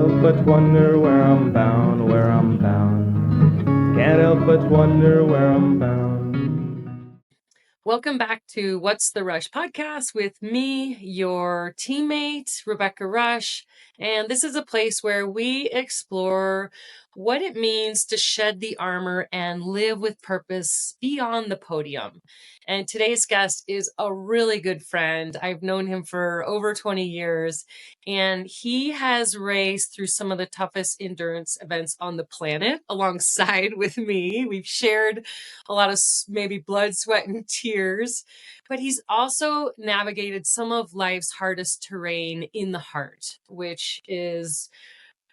help but wonder where I'm bound, where I'm bound. Can't help but wonder where I'm bound. Welcome back to What's the Rush podcast with me, your teammate, Rebecca Rusch. And this is a place where we explore what it means to shed the armor and live with purpose beyond the podium. And today's guest is a really good friend. I've known him for over 20 years, and he has raced through some of the toughest endurance events on the planet alongside with me. We've shared a lot of maybe blood, sweat, and tears, but he's also navigated some of life's hardest terrain in the heart, which is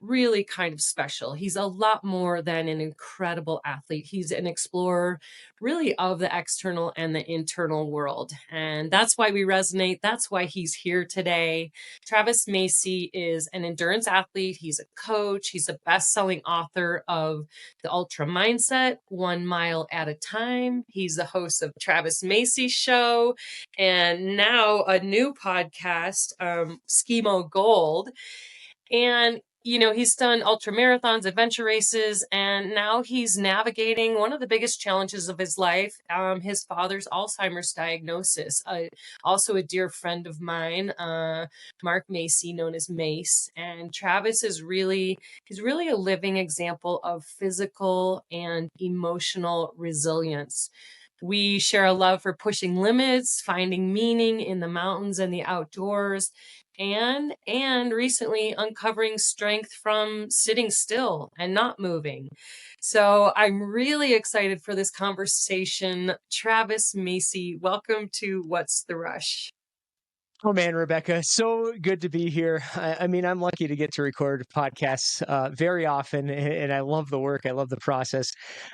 really kind of special. He's a lot more than an incredible athlete. He's an explorer, really, of the external and the internal world. And that's why we resonate. That's why he's here today. Travis Macy is an endurance athlete. He's a coach. He's a best-selling author of The Ultra Mindset, 1 Mile at a Time. He's the host of Travis Macy Show, and now a new podcast, Schemo Gold. And he's done ultra marathons, adventure races, and now he's navigating one of the biggest challenges of his life, his father's Alzheimer's diagnosis. Also a dear friend of mine, Mark Macy, known as Mace. And Travis he's really a living example of physical and emotional resilience. We share a love for pushing limits, finding meaning in the mountains and the outdoors, and recently uncovering strength from sitting still and not moving. So I'm really excited for this conversation. Travis Macy, welcome to What's the Rush? Oh man, Rebecca, so good to be here. I mean, I'm lucky to get to record podcasts very often, and I love the work. I love the process.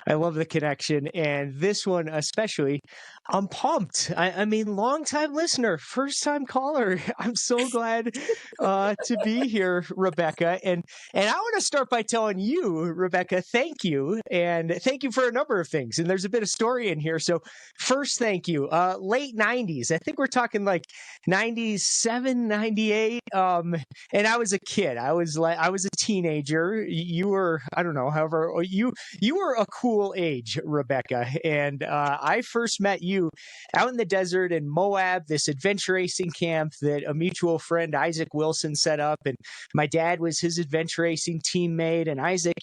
I love the connection. And this one especially, I'm pumped. I mean, long-time listener, first-time caller. I'm so glad to be here, Rebecca. And I want to start by telling you, Rebecca, thank you. And thank you for a number of things. And there's a bit of story in here. So first, thank you. Late 90s. I think we're talking like 97, 98. And I was a kid. I was a teenager. You were, I don't know, however, you were a cool age, Rebecca. And I first met you out in the desert in Moab, this adventure racing camp that a mutual friend, Isaac Wilson, set up. And my dad was his adventure racing teammate. And Isaac,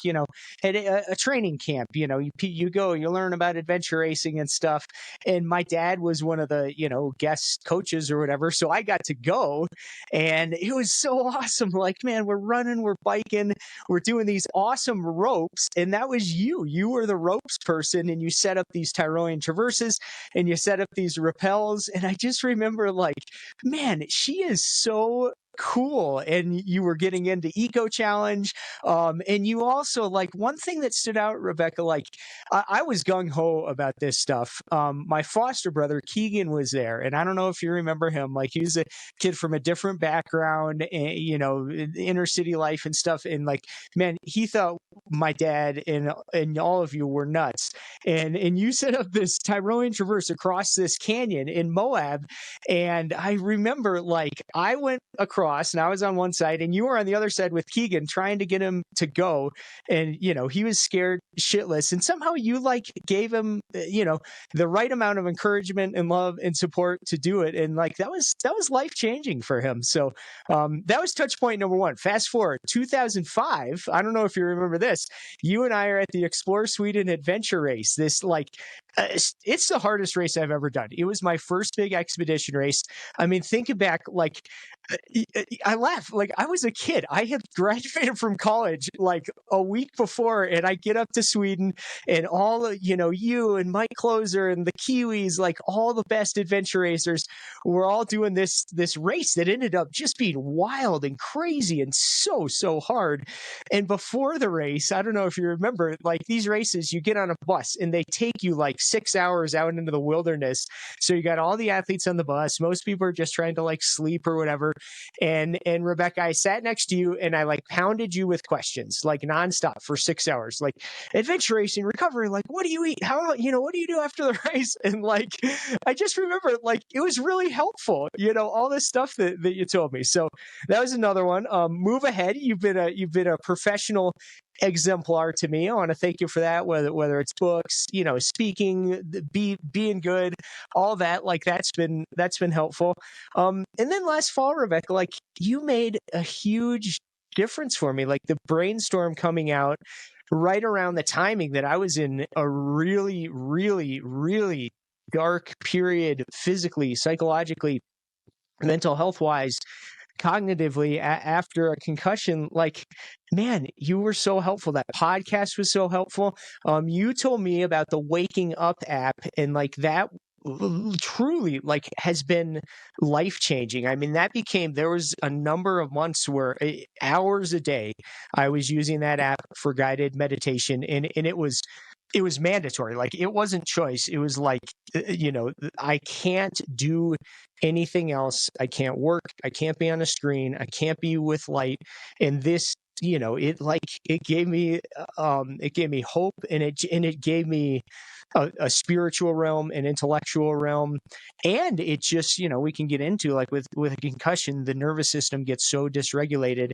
had a training camp. You go, you learn about adventure racing and stuff. And my dad was one of the, guest coaches or whatever. So I got to go, and it was so awesome. Like, man, we're running, we're biking, we're doing these awesome ropes. And that was you. You were the ropes person, and you set up these Tyrolean traverses and you set up these rappels. And I just remember, like, man, she is so cool. And you were getting into Eco Challenge. And you also, like, one thing that stood out, Rebecca, like, I was gung-ho about this stuff. My foster brother, Keegan, was there. And I don't know if you remember him. Like, he was a kid from a different background, inner city life and stuff. And, like, man, he thought my dad and all of you were nuts. And you set up this Tyrolean traverse across this canyon in Moab. And I remember, like, I went across and I was on one side and you were on the other side with Keegan trying to get him to go. And, he was scared shitless. And somehow you, like, gave him, the right amount of encouragement and love and support to do it. And, like, that was life changing for him. So that was touch point number one. Fast forward 2005. I don't know if you remember this. You and I are at the Explore Sweden Adventure Race. This, like, it's the hardest race I've ever done. It was my first big expedition race. I mean, thinking back, like, I laugh. Like, I was a kid. I had graduated from college like a week before, and I get up to Sweden, and all of, you and Mike Closer and the Kiwis, like all the best adventure racers, were all doing this race that ended up just being wild and crazy and so hard. And before the race, I don't know if you remember, like, these races, you get on a bus and they take you like like 6 hours out into the wilderness. So you got all the athletes on the bus. Most people are just trying to like sleep or whatever. And Rebecca, I sat next to you and I like pounded you with questions like nonstop for 6 hours, like adventure racing, recovery, like what do you eat? How, what do you do after the race? And like, I just remember like it was really helpful, all this stuff that you told me. So that was another one. Move ahead. You've been a professional exemplar to me. I want to thank you for that. Whether it's books, speaking, being good, all that, like that's been helpful. And then last fall, Rebecca, like you made a huge difference for me. Like the brainstorm coming out right around the timing that I was in a really, really, really dark period, physically, psychologically, mental health wise, cognitively, after a concussion. Like, man, you were so helpful. That podcast was so helpful. You told me about the Waking Up app, and like that truly like has been life changing. I mean, there was a number of months where hours a day I was using that app for guided meditation, and it was mandatory. Like it wasn't choice. It was like, I can't do anything else. I can't work. I can't be on a screen. I can't be with light. And this, it gave me hope, and it gave me a spiritual realm, an intellectual realm. And it just, we can get into like with a concussion, the nervous system gets so dysregulated.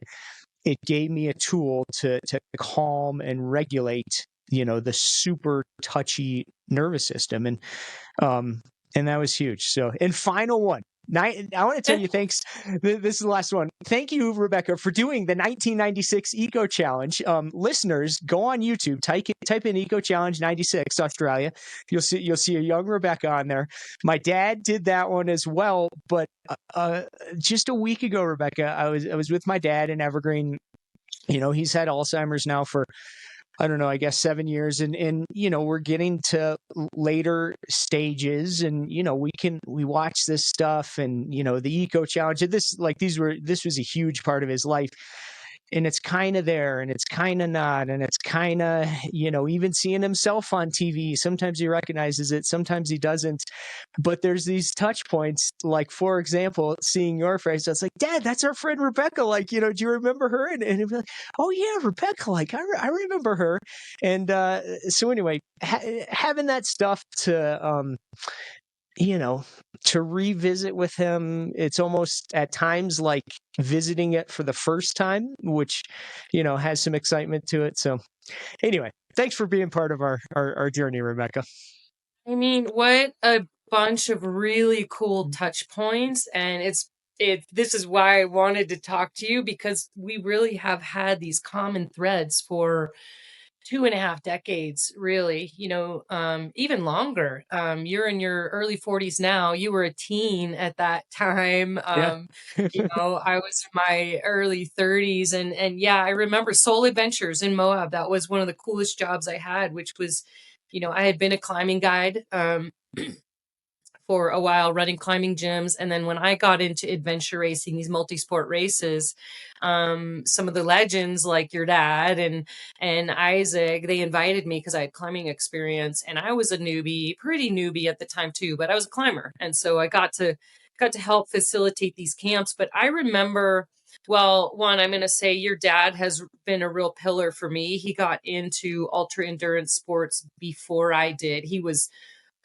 It gave me a tool to calm and regulate, the super touchy nervous system. And that was huge. So, and final one. I want to tell you thanks. This is the last one. Thank you, Rebecca, for doing the 1996 Eco Challenge. Listeners, go on YouTube, type in Eco Challenge 96 Australia. You'll see a young Rebecca on there. My dad did that one as well. But just a week ago, Rebecca, I was with my dad in Evergreen. He's had Alzheimer's now for, I don't know, I guess 7 years. And we're getting to later stages, and, we watch this stuff, and, the Eco Challenge, this was a huge part of his life. And it's kind of there, and it's kind of not, and it's kind of, even seeing himself on TV, sometimes he recognizes it, sometimes he doesn't. But there's these touch points, like, for example, seeing your face, it's like, Dad, that's our friend Rebecca. Like, do you remember her? And he'd be like, oh yeah, Rebecca, like I remember her. And so anyway, having that stuff to, to revisit with him, it's almost at times like visiting it for the first time, which, has some excitement to it. So anyway, thanks for being part of our journey, Rebecca. I mean, what a bunch of really cool touch points. And this is why I wanted to talk to you, because we really have had these common threads for 2.5 decades, really, even longer. You're in your early 40s now. You were a teen at that time. Yeah. I was in my early 30s, and yeah, I remember Soul Adventures in Moab. That was one of the coolest jobs I had, which was, I had been a climbing guide. For a while, running climbing gyms. And then when I got into adventure racing, these multi-sport races, some of the legends like your dad and Isaac, they invited me because I had climbing experience, and I was a pretty newbie at the time too, but I was a climber. And so I got to help facilitate these camps. But I remember, well, one, I'm going to say your dad has been a real pillar for me. He got into ultra endurance sports before I did. He was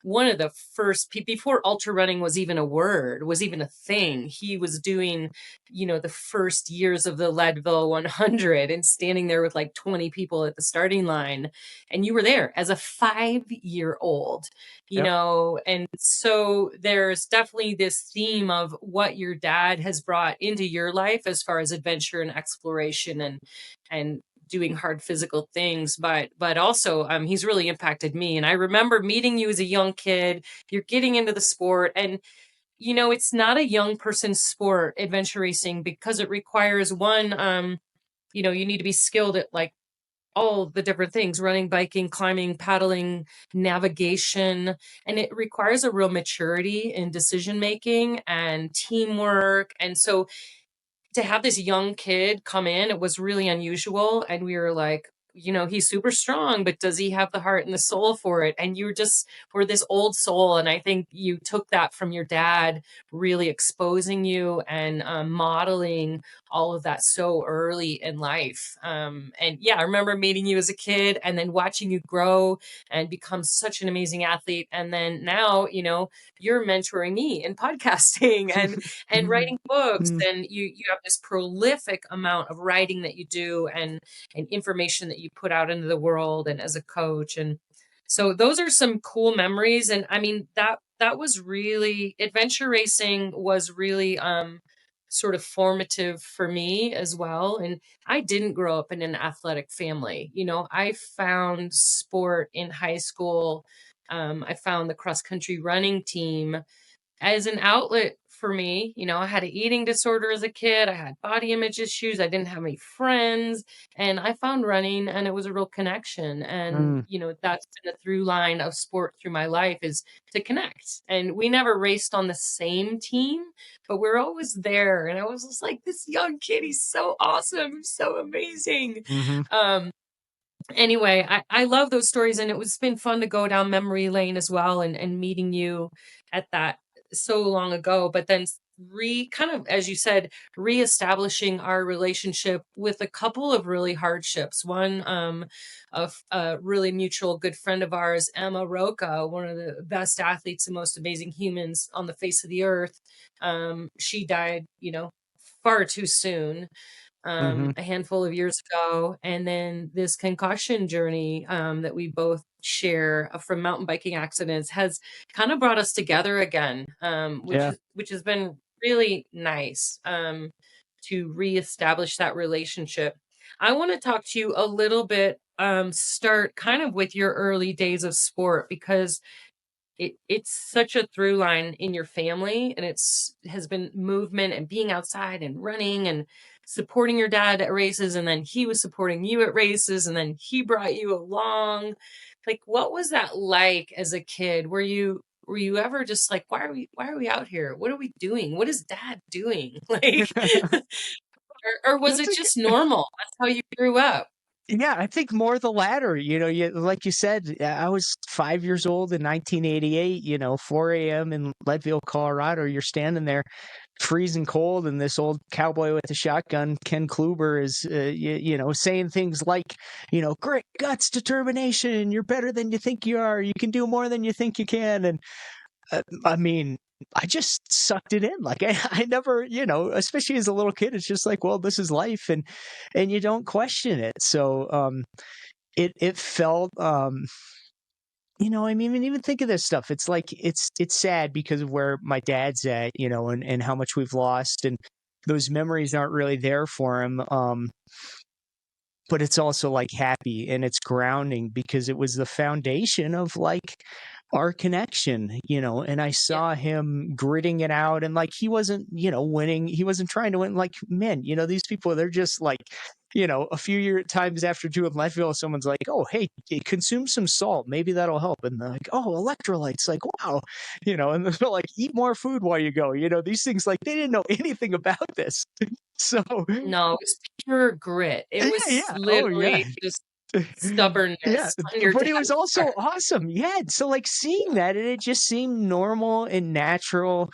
one of the first, before ultra running was even a word, was even a thing. He was doing, the first years of the Leadville 100 and standing there with like 20 people at the starting line. And you were there as a 5-year-old, Yep. And so there's definitely this theme of what your dad has brought into your life as far as adventure and exploration and doing hard physical things, but also he's really impacted me. And I remember meeting you as a young kid. You're getting into the sport, and it's not a young person's sport, adventure racing, because it requires one, you need to be skilled at like all the different things: running, biking, climbing, paddling, navigation. And it requires a real maturity in decision making and teamwork. And so to have this young kid come in, it was really unusual. And we were like, he's super strong, but does he have the heart and the soul for it? And you just were this old soul. And I think you took that from your dad, really exposing you and modeling all of that so early in life. And yeah, I remember meeting you as a kid and then watching you grow and become such an amazing athlete. And then now, you're mentoring me in podcasting and writing books. And you have this prolific amount of writing that you do, and information that you put out into the world, and as a coach. And so those are some cool memories. And I mean, that was really, adventure racing was really sort of formative for me as well. And I didn't grow up in an athletic family. I found sport in high school. I found the cross country running team as an outlet for me. I had an eating disorder as a kid. I had body image issues. I didn't have any friends. And I found running, and it was a real connection. And, that's been the through line of sport through my life, is to connect. And we never raced on the same team, but we're always there. And I was just like, this young kid, he's so awesome, so amazing. Anyway, I love those stories, and it's been fun to go down memory lane as well, and meeting you at that so long ago, but then kind of, as you said, reestablishing our relationship with a couple of really hardships. One, of a really mutual good friend of ours, Emma Roca, one of the best athletes and most amazing humans on the face of the earth. She died, far too soon, a handful of years ago. And then this concussion journey that we both share from mountain biking accidents has kind of brought us together again, which has been really nice, to reestablish that relationship. I want to talk to you a little bit, start kind of with your early days of sport, because it's such a through line in your family, and has been movement and being outside and running and supporting your dad at races, and then he was supporting you at races, and then he brought you along. Like, what was that like as a kid? Were you ever just like, why are we out here? What are we doing? What is dad doing? Like, or was That's it a just normal? That's how you grew up. Yeah, I think more the latter. Like you said, I was 5 years old in 1988, 4 a.m. in Leadville, Colorado. You're standing there freezing cold, and this old cowboy with a shotgun, Ken Kluber, is, saying things like, grit, guts, determination. You're better than you think you are. You can do more than you think you can. And I mean, I just sucked it in. Like I never, especially as a little kid, it's just like, well, this is life, and you don't question it. So it felt, I mean, even think of this stuff. It's like it's sad because of where my dad's at, and how much we've lost, and those memories aren't really there for him. But it's also like happy, and it's grounding because it was the foundation of like our connection, and I Yeah. saw him gritting it out, and like he wasn't, winning. He wasn't trying to win. Like, man, these people, they're just like, a few times after doing Leadville, someone's like, oh, hey, consume some salt. Maybe that'll help. And they're like, oh, electrolytes. Like, wow, and they're like, eat more food while you go. These things, like, they didn't know anything about this. So, No, it was pure grit. It yeah, was yeah. Oh, yeah. literally just Yeah, stubbornness on your but it was dad's also part. awesome. Yeah, so like seeing that, and it just seemed normal and natural.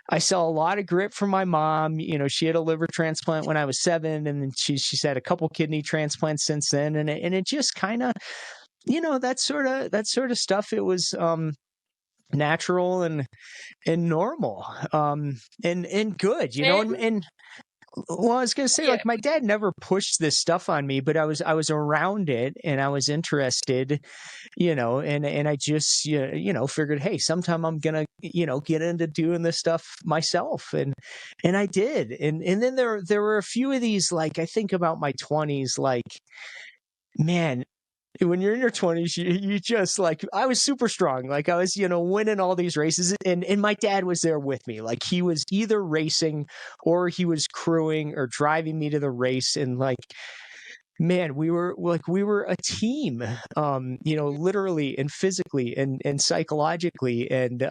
I saw a lot of grit from my mom. She had a liver transplant when I was 7, and then she's had a couple kidney transplants since then, and it just kind of, that sort of stuff. It was natural and normal, and good, And and well, I was gonna say, yeah, like, my dad never pushed this stuff on me, but I was around it, and I was interested, and I just, figured, hey, sometime I'm gonna, get into doing this stuff myself, and I did, and then there were a few of these, like, I think about my 20s, like, man. When you're in your 20s, you just like, I was super strong. Like I was, winning all these races, and my dad was there with me. Like he was either racing or he was crewing or driving me to the race. And like, man, we were a team, literally and physically and psychologically. And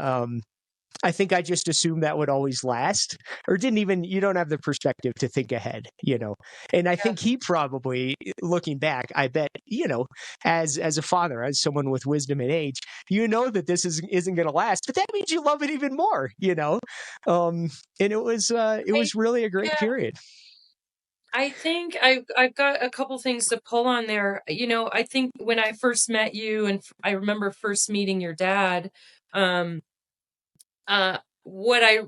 I think I just assumed that would always last, or you don't have the perspective to think ahead, you know. And I Yeah. think he probably, looking back, I bet, you know, as a father, as someone with wisdom and age, you know that isn't going to last, but that means you love it even more, you know. And it I, was really a great yeah. period. I think I've got a couple things to pull on there. You know, I think when I first met you, and I remember first meeting your dad, um, what I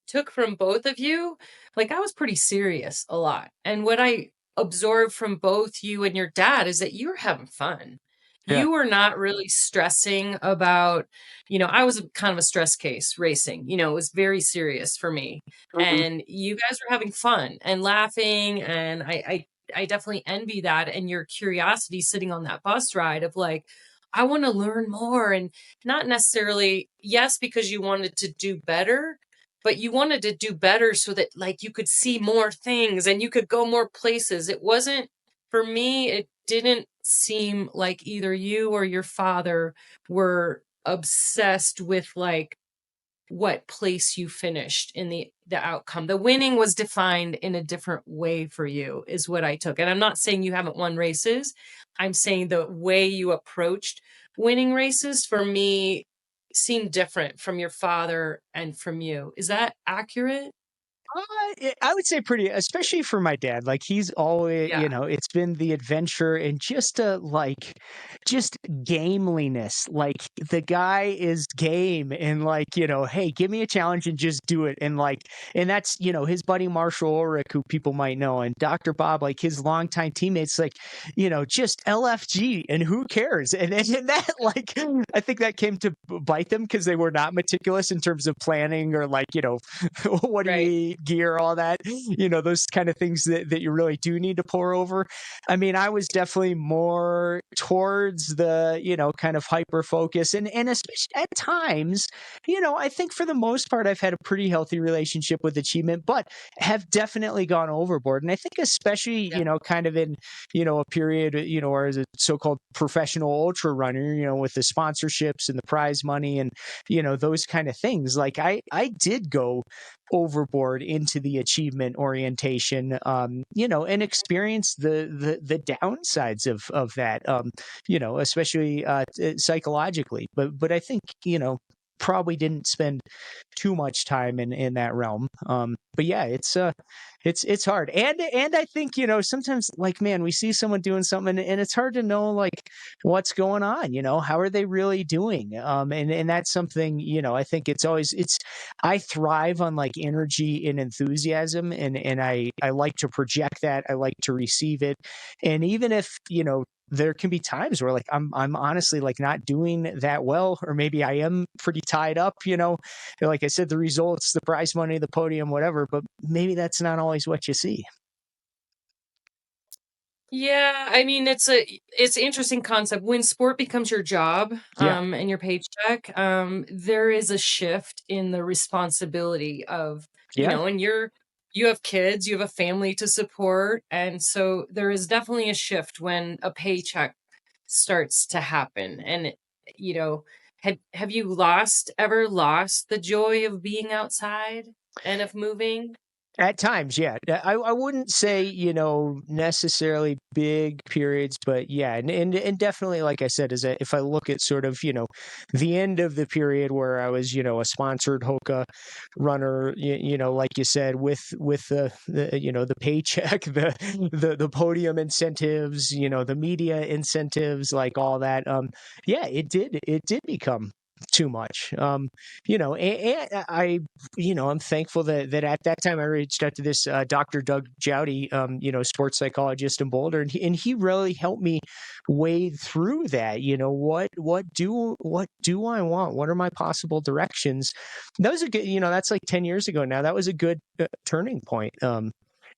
took from both of you, like I was pretty serious a lot. And what I observed from both you and your dad is that you were having fun. Yeah. You were not really stressing about, you know, I was kind of a stress case racing, you know, it was very serious for me. Mhm. And you guys were having fun and laughing. And I definitely envy that. And your curiosity sitting on that bus ride of like, I want to learn more. And not necessarily, yes, because you wanted to do better, but you wanted to do better so that like you could see more things and you could go more places. It wasn't, for me, it didn't seem like either you or your father were obsessed with like what place you finished in the outcome. The winning was defined in a different way for you, is what I took. And I'm not saying you haven't won races. I'm saying the way you approached winning races for me seemed different from your father and from you. Is that accurate? I would say pretty, especially for my dad. Like he's always, Yeah. you know, it's been the adventure and just gameliness. Like the guy is game and like, you know, hey, give me a challenge and just do it. And that's, you know, his buddy Marshall Ulrich, who people might know, and Dr. Bob, like his longtime teammates, like, you know, just LFG and who cares? And that, like, I think that came to bite them because they were not meticulous in terms of planning or like, you know, what do you Right. eat, gear, all that, you know, those kind of things that you really do need to pour over. I mean, I was definitely more towards the, you know, kind of hyper focus and especially at times, you know, I think for the most part, I've had a pretty healthy relationship with achievement, but have definitely gone overboard. And I think especially, Yeah. you know, kind of in, you know, a period, you know, or as a so-called professional ultra runner, you know, with the sponsorships and the prize money and, you know, those kind of things. Like I did go overboard into the achievement orientation, you know, and experience the downsides of that, you know, especially psychologically. But I think, you know, probably didn't spend too much time in that realm. But yeah, it's hard. And I think, you know, sometimes like, man, we see someone doing something and it's hard to know like what's going on, you know, how are they really doing? And that's something, you know, I think I thrive on like energy and enthusiasm and I like to project that. I like to receive it. And even if, you know, there can be times where like I'm honestly like not doing that well, or maybe I am pretty tied up, you know. Like I said, the results, the prize money, the podium, whatever, but maybe that's not always what you see. Yeah, I mean it's an interesting concept. When sport becomes your job, Yeah. and your paycheck, there is a shift in the responsibility of, you Yeah. know, and you have kids, you have a family to support, and so there is definitely a shift when a paycheck starts to happen. And you know, have you ever lost the joy of being outside and of moving? At times, yeah. I wouldn't say, you know, necessarily big periods, but yeah, and definitely, like I said, if I look at sort of, you know, the end of the period where I was, you know, a sponsored Hoka runner, you know, like you said, with the you know the paycheck, the podium incentives, you know, the media incentives, like all that. Yeah, it did become too much. You know, and I you know, I'm thankful that at that time I reached out to this Dr. Doug Jowdy, you know, sports psychologist in Boulder, and he really helped me wade through that. You know, what do I want? What are my possible directions? That was a good, you know, that's like 10 years ago now. That was a good turning point.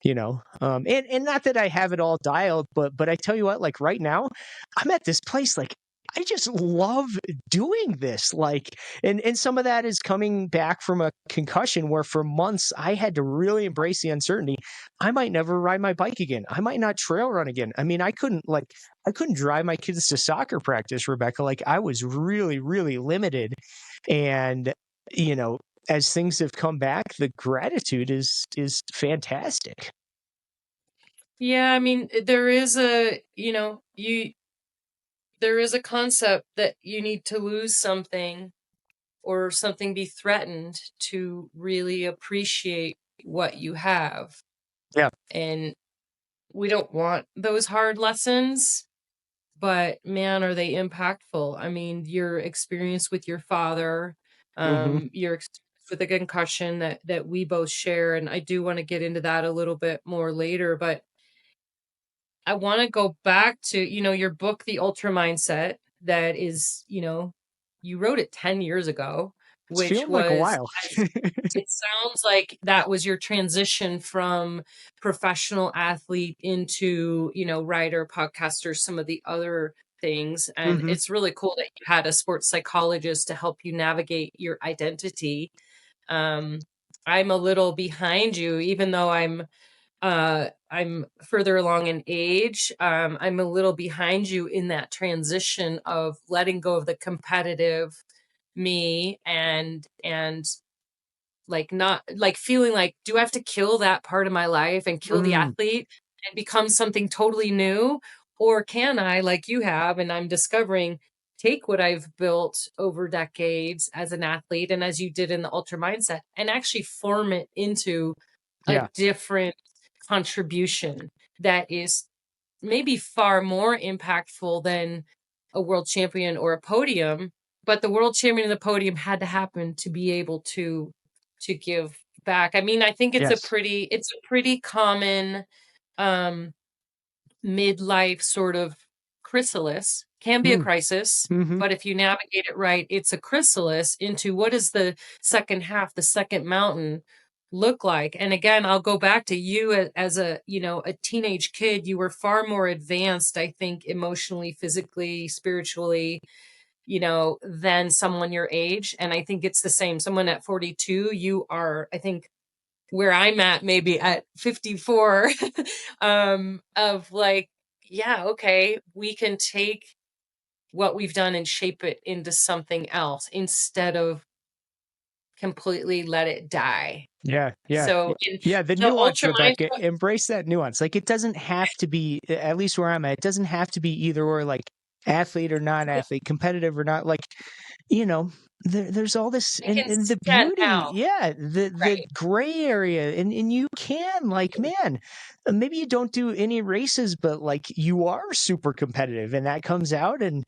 You know, and not that I have it all dialed, but I tell you what, like right now, I'm at this place like I just love doing this. Like, and some of that is coming back from a concussion where for months I had to really embrace the uncertainty. I might never ride my bike again. I might not trail run again. I mean, I couldn't drive my kids to soccer practice, Rebecca. Like I was really, really limited. And as things have come back, the gratitude is fantastic. Yeah, I mean, there is there is a concept that you need to lose something or something be threatened to really appreciate what you have. Yeah. And we don't want those hard lessons, but man, are they impactful. I mean, your experience with your father, your experience with the concussion that we both share, and I do want to get into that a little bit more later, but I want to go back to, your book, The Ultra Mindset, that is, you wrote it 10 years ago, It's which feeling like a was, while. it sounds like that was your transition from professional athlete into, writer, podcaster, some of the other things. And it's really cool that you had a sports psychologist to help you navigate your identity. I'm a little behind you, even though I'm further along in age. I'm a little behind you in that transition of letting go of the competitive me and like not like feeling like, do I have to kill that part of my life and kill the athlete and become something totally new? Or can I, like you have, and I'm discovering, take what I've built over decades as an athlete and as you did in the ultra mindset and actually form it into a Yeah. different contribution that is maybe far more impactful than a world champion or a podium, but the world champion and the podium had to happen to be able to give back. I mean, I think it's Yes. a pretty common midlife sort of chrysalis. Can be a crisis, but if you navigate it right, it's a chrysalis into what is the second half, the second mountain look like. And again, I'll go back to you as a, a teenage kid. You were far more advanced, I think, emotionally, physically, spiritually, than someone your age. And I think it's the same. Someone at 42, you are, I think, where I'm at, maybe at 54, of like, yeah, okay, we can take what we've done and shape it into something else instead of completely let it die. Yeah, yeah. So in Yeah, the the nuance, ultra Rebecca, mindset, embrace that nuance. Like it doesn't have to be, at least where I'm at, it doesn't have to be either or, like athlete or non-athlete, competitive or not. Like, you know, there's all this it can and the stand beauty, out, yeah, the right? gray area. And you can, like, man, maybe you don't do any races, but like you are super competitive and that comes out in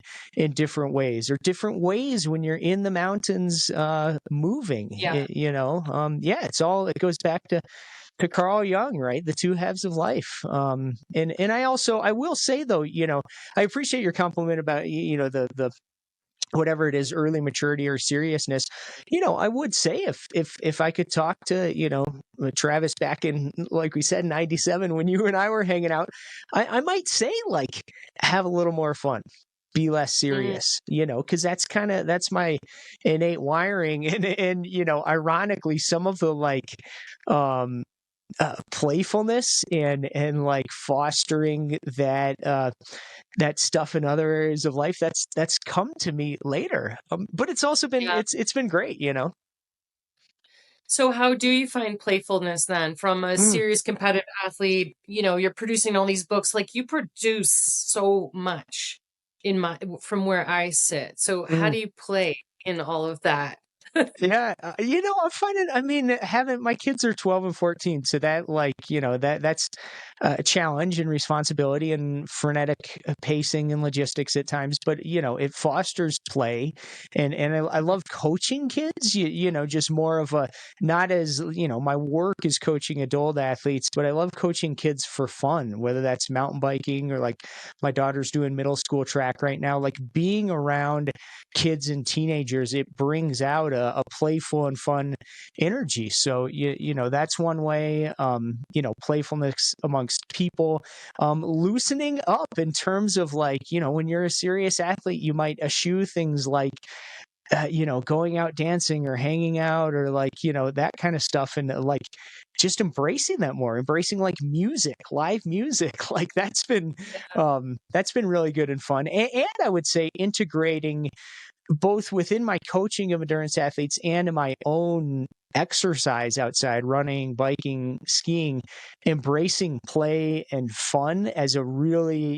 different ways, or different ways when you're in the mountains moving. Yeah. Yeah, it goes back to Carl Jung, right? The two halves of life. And I will say though, I appreciate your compliment about the whatever it is, early maturity or seriousness. I would say if I could talk to Travis back in, like we said, 97, when you and I were hanging out, I might say, like, have a little more fun, be less Mm, serious, because that's my innate wiring. And ironically, some of the, like, playfulness and like fostering that stuff in other areas of life, that's come to me later. But it's also been yeah. it's been great. So how do you find playfulness then from a Mm, serious competitive athlete? You're producing all these books, like you produce so much from where I sit. So how mm. do you play in all of that? Yeah, I'm finding. I mean, having my kids are 12 and 14, so that, like, that's a challenge and responsibility and frenetic pacing and logistics at times. But it fosters play, and I love coaching kids. Just more of a, not as, my work is coaching adult athletes, but I love coaching kids for fun, whether that's mountain biking or, like, my daughter's doing middle school track right now. Like, being around kids and teenagers, it brings out a playful and fun energy. So that's one way. Playfulness amongst people, loosening up in terms of, like, when you're a serious athlete, you might eschew things like going out dancing or hanging out, or, like, that kind of stuff. And like, just embracing that more, embracing, like, music, live music. Like, that's been really good and fun. And I would say integrating both within my coaching of endurance athletes and in my own exercise outside, running, biking, skiing, embracing play and fun as a really,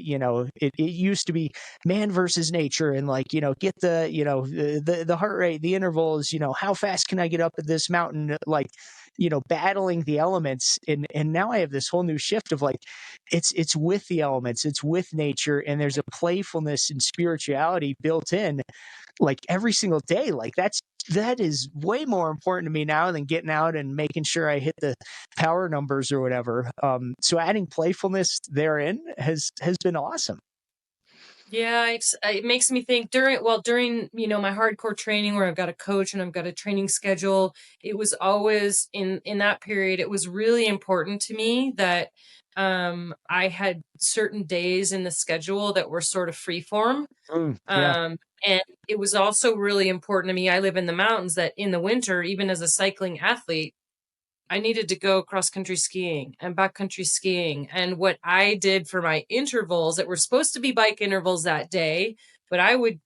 it used to be man versus nature and like, get the, the heart rate, the intervals, how fast can I get up at this mountain? Like, battling the elements. And now I have this whole new shift of like, it's with the elements, it's with nature, and there's a playfulness and spirituality built in like every single day. Like that is way more important to me now than getting out and making sure I hit the power numbers or whatever. So adding playfulness therein has been awesome. Yeah, it makes me think during my hardcore training where I've got a coach and I've got a training schedule, it was always in that period, it was really important to me that I had certain days in the schedule that were sort of free form. Yeah. And it was also really important to me. I live in the mountains, that in the winter, even as a cycling athlete, I needed to go cross country skiing and backcountry skiing. And what I did for my intervals that were supposed to be bike intervals that day, but I would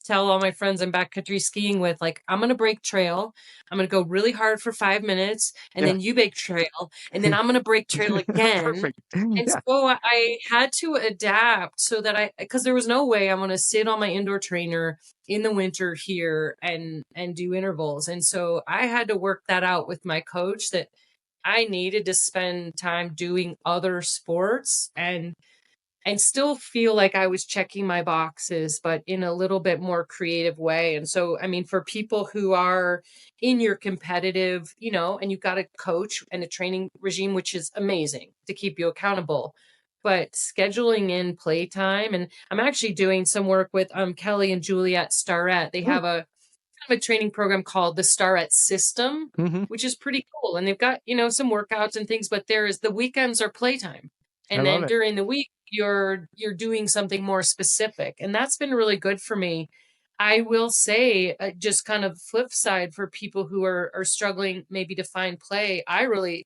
tell all my friends I'm backcountry skiing with, like, I'm going to break trail. I'm going to go really hard for 5 minutes, and Yeah. then you break trail, and then I'm going to break trail again. Perfect. And Yeah. so I had to adapt so that because there was no way I'm going to sit on my indoor trainer in the winter here and do intervals. And so I had to work that out with my coach, that I needed to spend time doing other sports and still feel like I was checking my boxes, but in a little bit more creative way. And so, I mean, for people who are in your competitive, and you've got a coach and a training regime, which is amazing to keep you accountable, but scheduling in playtime. And I'm actually doing some work with Kelly and Juliet Starrett. They have a training program called the Starrett System, Mm-hmm. which is pretty cool. And they've got, some workouts and things, but the weekends are playtime. I And love then it. during the week, you're doing something more specific. And that's been really good for me. I will say, just kind of flip side for people who are struggling maybe to find play. I really,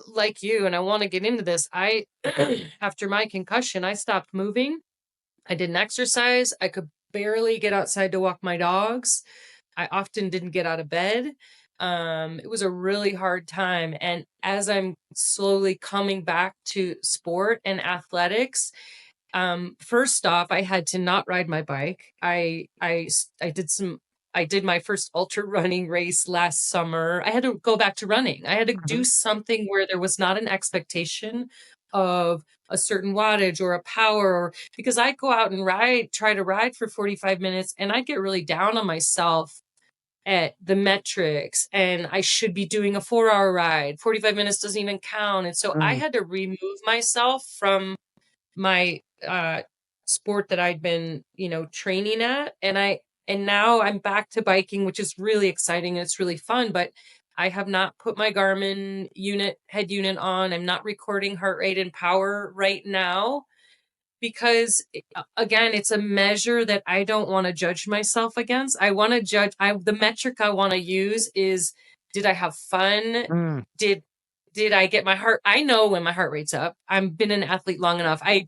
like you, and I want to get into this. After my concussion, I stopped moving. I didn't exercise. I could barely get outside to walk my dogs. I often didn't get out of bed. It was a really hard time. And as I'm slowly coming back to sport and athletics, first off, I had to not ride my bike. I did my first ultra running race last summer. I had to go back to running. I had to do something where there was not an expectation of a certain wattage or a power, because I go out and try to ride for 45 minutes, and I get really down on myself at the metrics, and I should be doing a 4-hour ride. 45 minutes doesn't even count. And so I had to remove myself from my sport that I'd been, training at. And now I'm back to biking, which is really exciting and it's really fun, but I have not put my Garmin head unit on. I'm not recording heart rate and power right now because, again, it's a measure that I don't want to judge myself against. I want to the metric I want to use is, did I have fun? Did I get my heart? I know when my heart rate's up. I've been an athlete long enough. I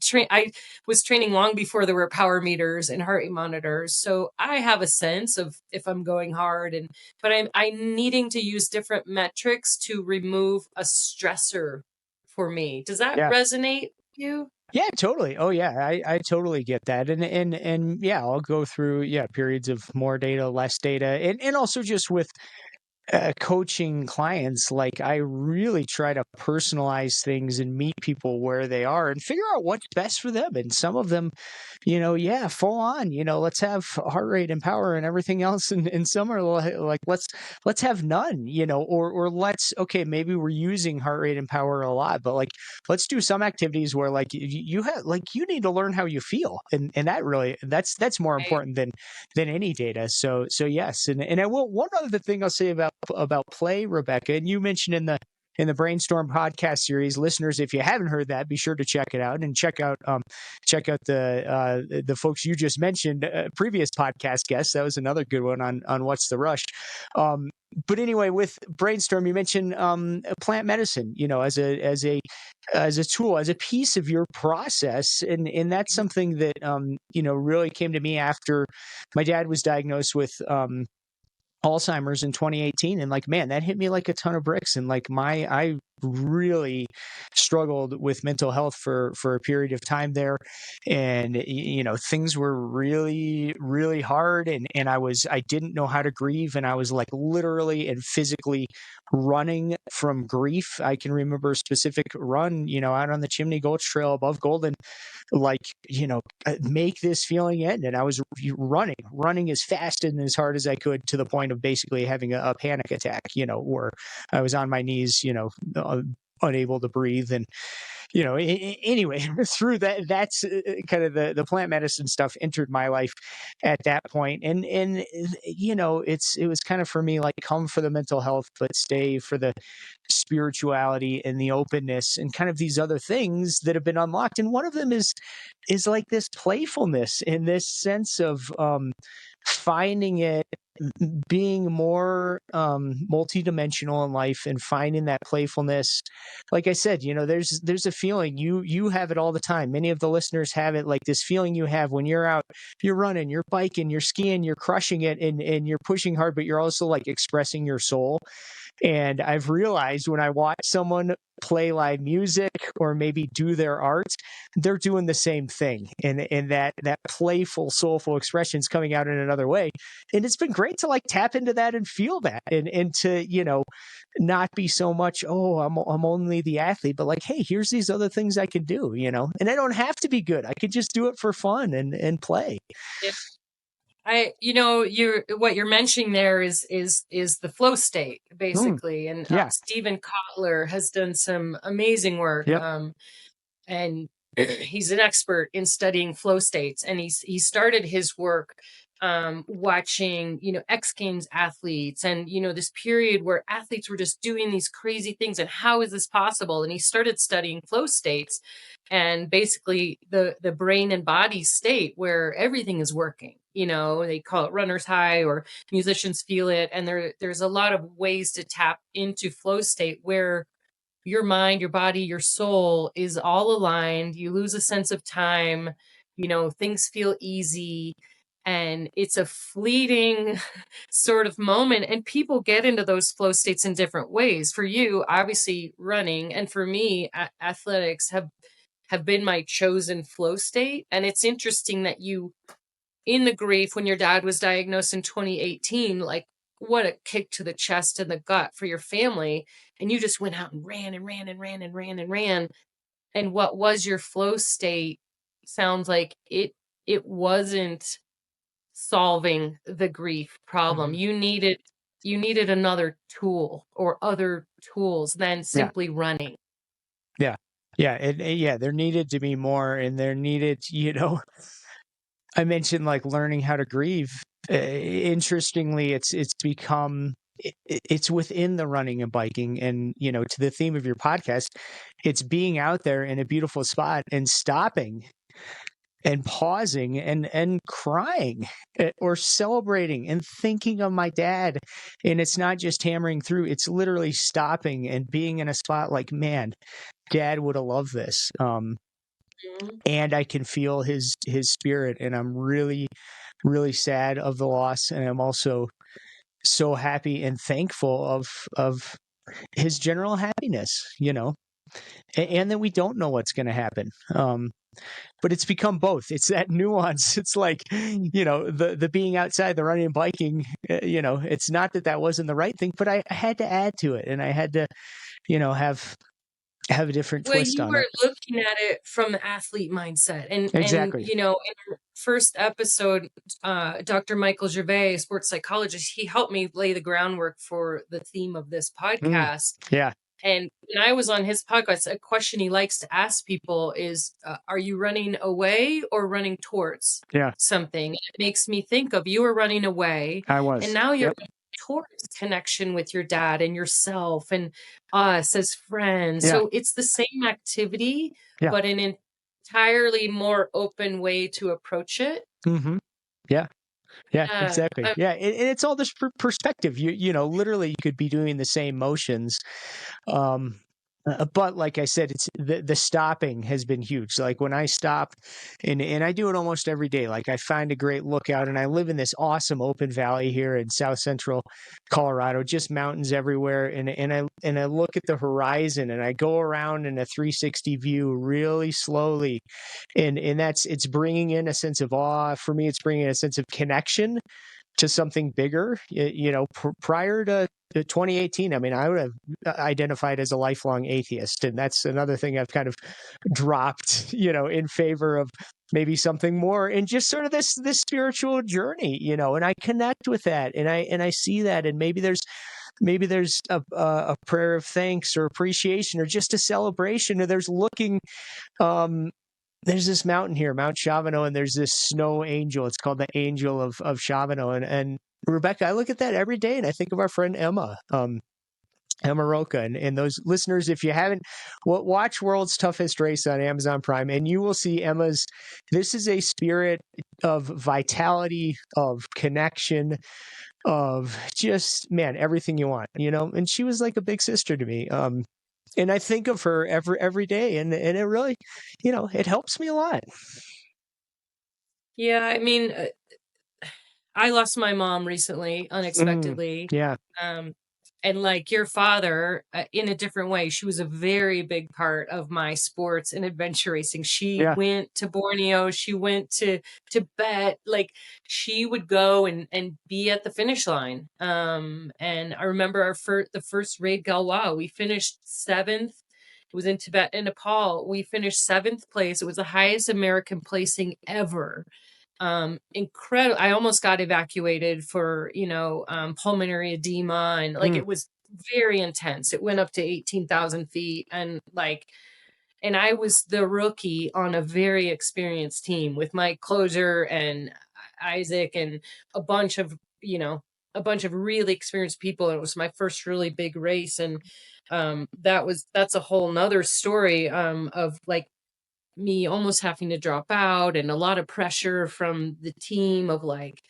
was training long before there were power meters and heart rate monitors. So I have a sense of if I'm going hard, but I'm needing to use different metrics to remove a stressor for me. Does that resonate with you? Yeah, totally. Oh yeah, I totally get that. And yeah, I'll go through periods of more data, less data, and also just with coaching clients, like I really try to personalize things and meet people where they are and figure out what's best for them. And some of them, full on, let's have heart rate and power and everything else. And some are like, let's have none, or okay, maybe we're using heart rate and power a lot, but like, let's do some activities where like you have, like, you need to learn how you feel. And that really, that's more important than any data. So yes. And I will, one other thing I'll say about play, Rebecca, and you mentioned in the in the Brainstorm podcast series. Listeners, if you haven't heard that, be sure to check it out, and check out the folks you just mentioned, previous podcast guests. That was another good one on What's the Rush. But anyway, with Brainstorm, you mentioned plant medicine, as a tool, as a piece of your process, and that's something that really came to me after my dad was diagnosed with Alzheimer's in 2018, and like, man, that hit me like a ton of bricks. And like I really struggled with mental health for a period of time there, and things were really, really hard, and I didn't know how to grieve, and I was like literally and physically running from grief. I can remember a specific run, out on the Chimney Gulch Trail above Golden, like, make this feeling end. And I was running as fast and as hard as I could, to the point of basically having a panic attack, where I was on my knees, unable to breathe. And, anyway, through that's kind of the plant medicine stuff entered my life at that point. And, it was kind of for me, like, come for the mental health, but stay for the spirituality and the openness and kind of these other things that have been unlocked. And one of them is like this playfulness, and this sense of finding it, being more multidimensional in life, and finding that playfulness. Like I said, there's a feeling you have it all the time. Many of the listeners have it, like this feeling you have when you're out, you're running, you're biking, you're skiing, you're crushing it, and you're pushing hard, but you're also like expressing your soul. And I've realized when I watch someone play live music or maybe do their art, they're doing the same thing. And that playful, soulful expression is coming out in another way. And it's been great to like tap into that and feel that, and to, not be so much, oh, I'm only the athlete, but like, hey, here's these other things I can do, and I don't have to be good. I could just do it for fun and play. Yeah. What you're mentioning there is the flow state, basically. And Yeah. Stephen Kotler has done some amazing work. Yep. And he's an expert in studying flow states. And he started his work watching, X Games athletes, and, this period where athletes were just doing these crazy things. And how is this possible? And he started studying flow states, and basically the brain and body state where everything is working. They call it runner's high, or musicians feel it. And there's a lot of ways to tap into flow state where your mind, your body, your soul is all aligned. You lose a sense of time, things feel easy, and it's a fleeting sort of moment. And people get into those flow states in different ways. For you, obviously running, and for me, athletics have been my chosen flow state. And it's interesting that you, in the grief when your dad was diagnosed in 2018, like, what a kick to the chest and the gut for your family. And you just went out and ran and ran and ran and ran and ran. And what was your flow state sounds like it wasn't solving the grief problem. Mm-hmm. You needed another tool or other tools than simply running. Yeah. Yeah. There needed to be more, and there needed, I mentioned like learning how to grieve. Interestingly, it's become, it's within the running and biking, and to the theme of your podcast, it's being out there in a beautiful spot and stopping and pausing and crying, or celebrating and thinking of my dad. And it's not just hammering through, it's literally stopping and being in a spot like, man, Dad would have loved this. And I can feel his spirit, and I'm really, really sad of the loss. And I'm also so happy and thankful of his general happiness, and that we don't know what's going to happen. But it's become both. It's that nuance. It's like, the being outside, the running and biking, it's not that wasn't the right thing, but I had to add to it, and I had to, have a different twist on it. Well, you were looking at it from the athlete mindset. Exactly. And, in our first episode, Dr. Michael Gervais, sports psychologist, he helped me lay the groundwork for the theme of this podcast. Yeah. And when I was on his podcast, a question he likes to ask people is, are you running away or running towards something? It makes me think of, you were running away. I was. And now you're running towards connection with your dad and yourself and us as friends. Yeah. So it's the same activity, Yeah. but an entirely more open way to approach it. Mm-hmm. Yeah. Yeah, Yeah. exactly. Yeah, and it's all this perspective. You know, literally, you could be doing the same motions, um, but like I said, it's the stopping has been huge. Like when I stop, and I do it almost every day. Like I find a great lookout, and I live in this awesome open valley here in South Central Colorado, just mountains everywhere. And I look at the horizon, and I go around in a 360 view really slowly, and it's bringing in a sense of awe for me. It's bringing a sense of connection to something bigger. You know, prior to 2018, I mean, I would have identified as a lifelong atheist, and that's another thing I've kind of dropped, you know, in favor of maybe something more and just sort of this spiritual journey, you know. And I connect with that, and I see that, and maybe there's a prayer of thanks or appreciation or just a celebration, or there's looking there's this mountain here, Mount Chavano, and there's this snow angel. It's called the Angel of Chavano. And Rebecca, I look at that every day, and I think of our friend Emma, Emma Roca. And those listeners, if you haven't, watch World's Toughest Race on Amazon Prime, and you will see this is a spirit of vitality, of connection, of just, man, everything you want, you know? And she was like a big sister to me. And I think of her every day, and it really, you know, it helps me a lot. Yeah, I mean, I lost my mom recently, unexpectedly. Yeah. And like your father, in a different way, she was a very big part of my sports and adventure racing. She Yeah. went to Borneo, she went to Tibet, like she would go and be at the finish line. And I remember the first raid Galwa, we finished 7th. It was in Tibet and Nepal. We finished 7th place. It was the highest American placing ever. Incredible. I almost got evacuated for, pulmonary edema, and like it was very intense. It went up to 18,000 feet, and I was the rookie on a very experienced team with Mike Closer and Isaac and a bunch of really experienced people. And it was my first really big race. And that's a whole nother story of like me almost having to drop out and a lot of pressure from the team of like,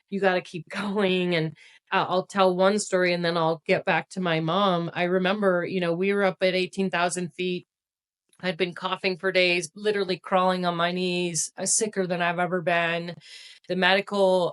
you got to keep going. And I'll tell one story and then I'll get back to my mom. I remember, we were up at 18,000 feet. I'd been coughing for days, literally crawling on my knees, sicker than I've ever been. The medical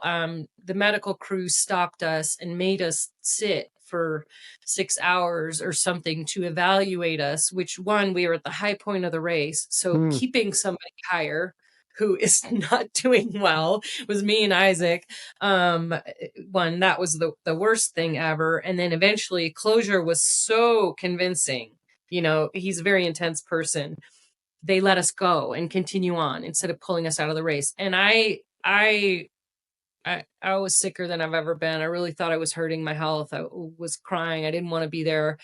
crew stopped us and made us sit for 6 hours or something to evaluate us, which one, we were at the high point of the race. So keeping somebody higher who is not doing well was me and Isaac. One, that was the worst thing ever. And then eventually Closure was so convincing. He's a very intense person. They let us go and continue on instead of pulling us out of the race. And I was sicker than I've ever been. I really thought I was hurting my health. I was crying. I didn't want to be there.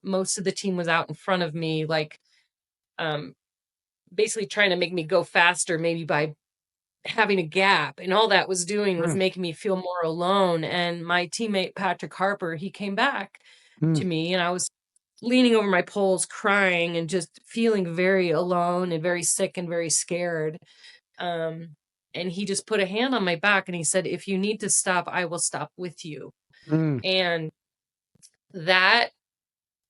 Most of the team was out in front of me, like, basically trying to make me go faster, maybe by having a gap. And all that was doing was making me feel more alone. And my teammate, Patrick Harper, he came back to me, and I was leaning over my poles, crying and just feeling very alone and very sick and very scared. And he just put a hand on my back and he said, "If you need to stop, I will stop with you." And that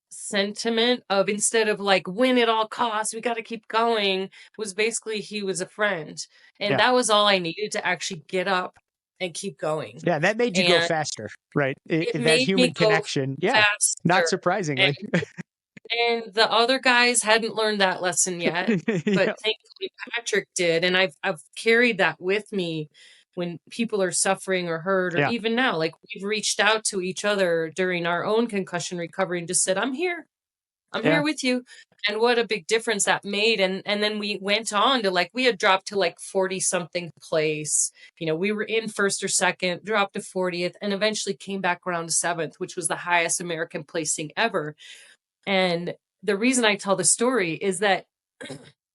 sentiment of, instead of like win at all costs, we got to keep going, was basically, he was a friend. And that was all I needed to actually get up and keep going. Yeah, that made you go faster, right? It That made human me go connection. Yeah, faster. not surprisingly. And the other guys hadn't learned that lesson yet, but thankfully Patrick did. And I've carried that with me when people are suffering or hurt, or even now, like we've reached out to each other during our own concussion recovery and just said, I'm here with you. And what a big difference that made. And then we went on to, like, we had dropped to like 40 something place. We were in first or second, dropped to 40th, and eventually came back around to 7th, which was the highest American placing ever. And the reason I tell the story is that